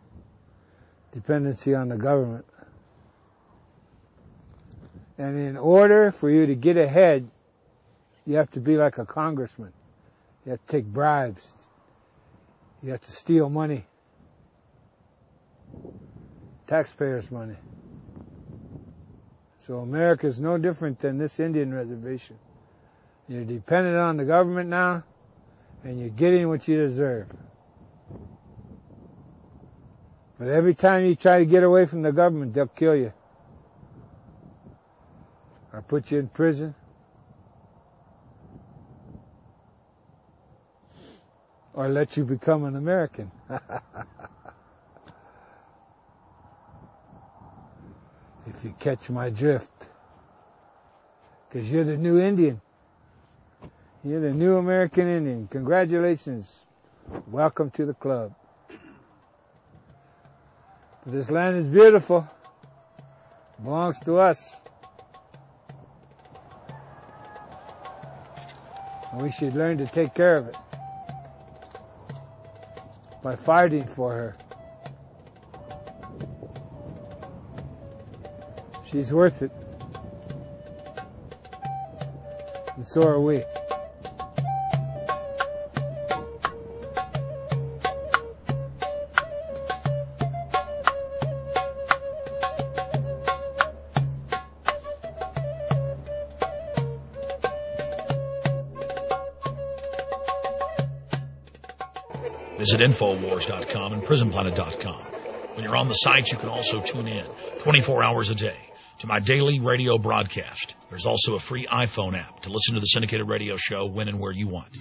dependency on the government. And in order for you to get ahead, you have to be like a congressman. You have to take bribes. You have to steal money. Taxpayers' money. So America is no different than this Indian reservation. You're dependent on the government now, and you're getting what you deserve. But every time you try to get away from the government, they'll kill you. Or put you in prison. Or let you become an American. if you catch my drift. Because you're the new Indian. You're the new American Indian. Congratulations. Welcome to the club. This land is beautiful. It belongs to us. And we should learn to take care of it by fighting for her. She's worth it. And so are we. Visit Infowars.com and PrisonPlanet.com. When you're on the site, you can also tune in 24 hours a day to my daily radio broadcast. There's also a free iPhone app to listen to the syndicated radio show when and where you want.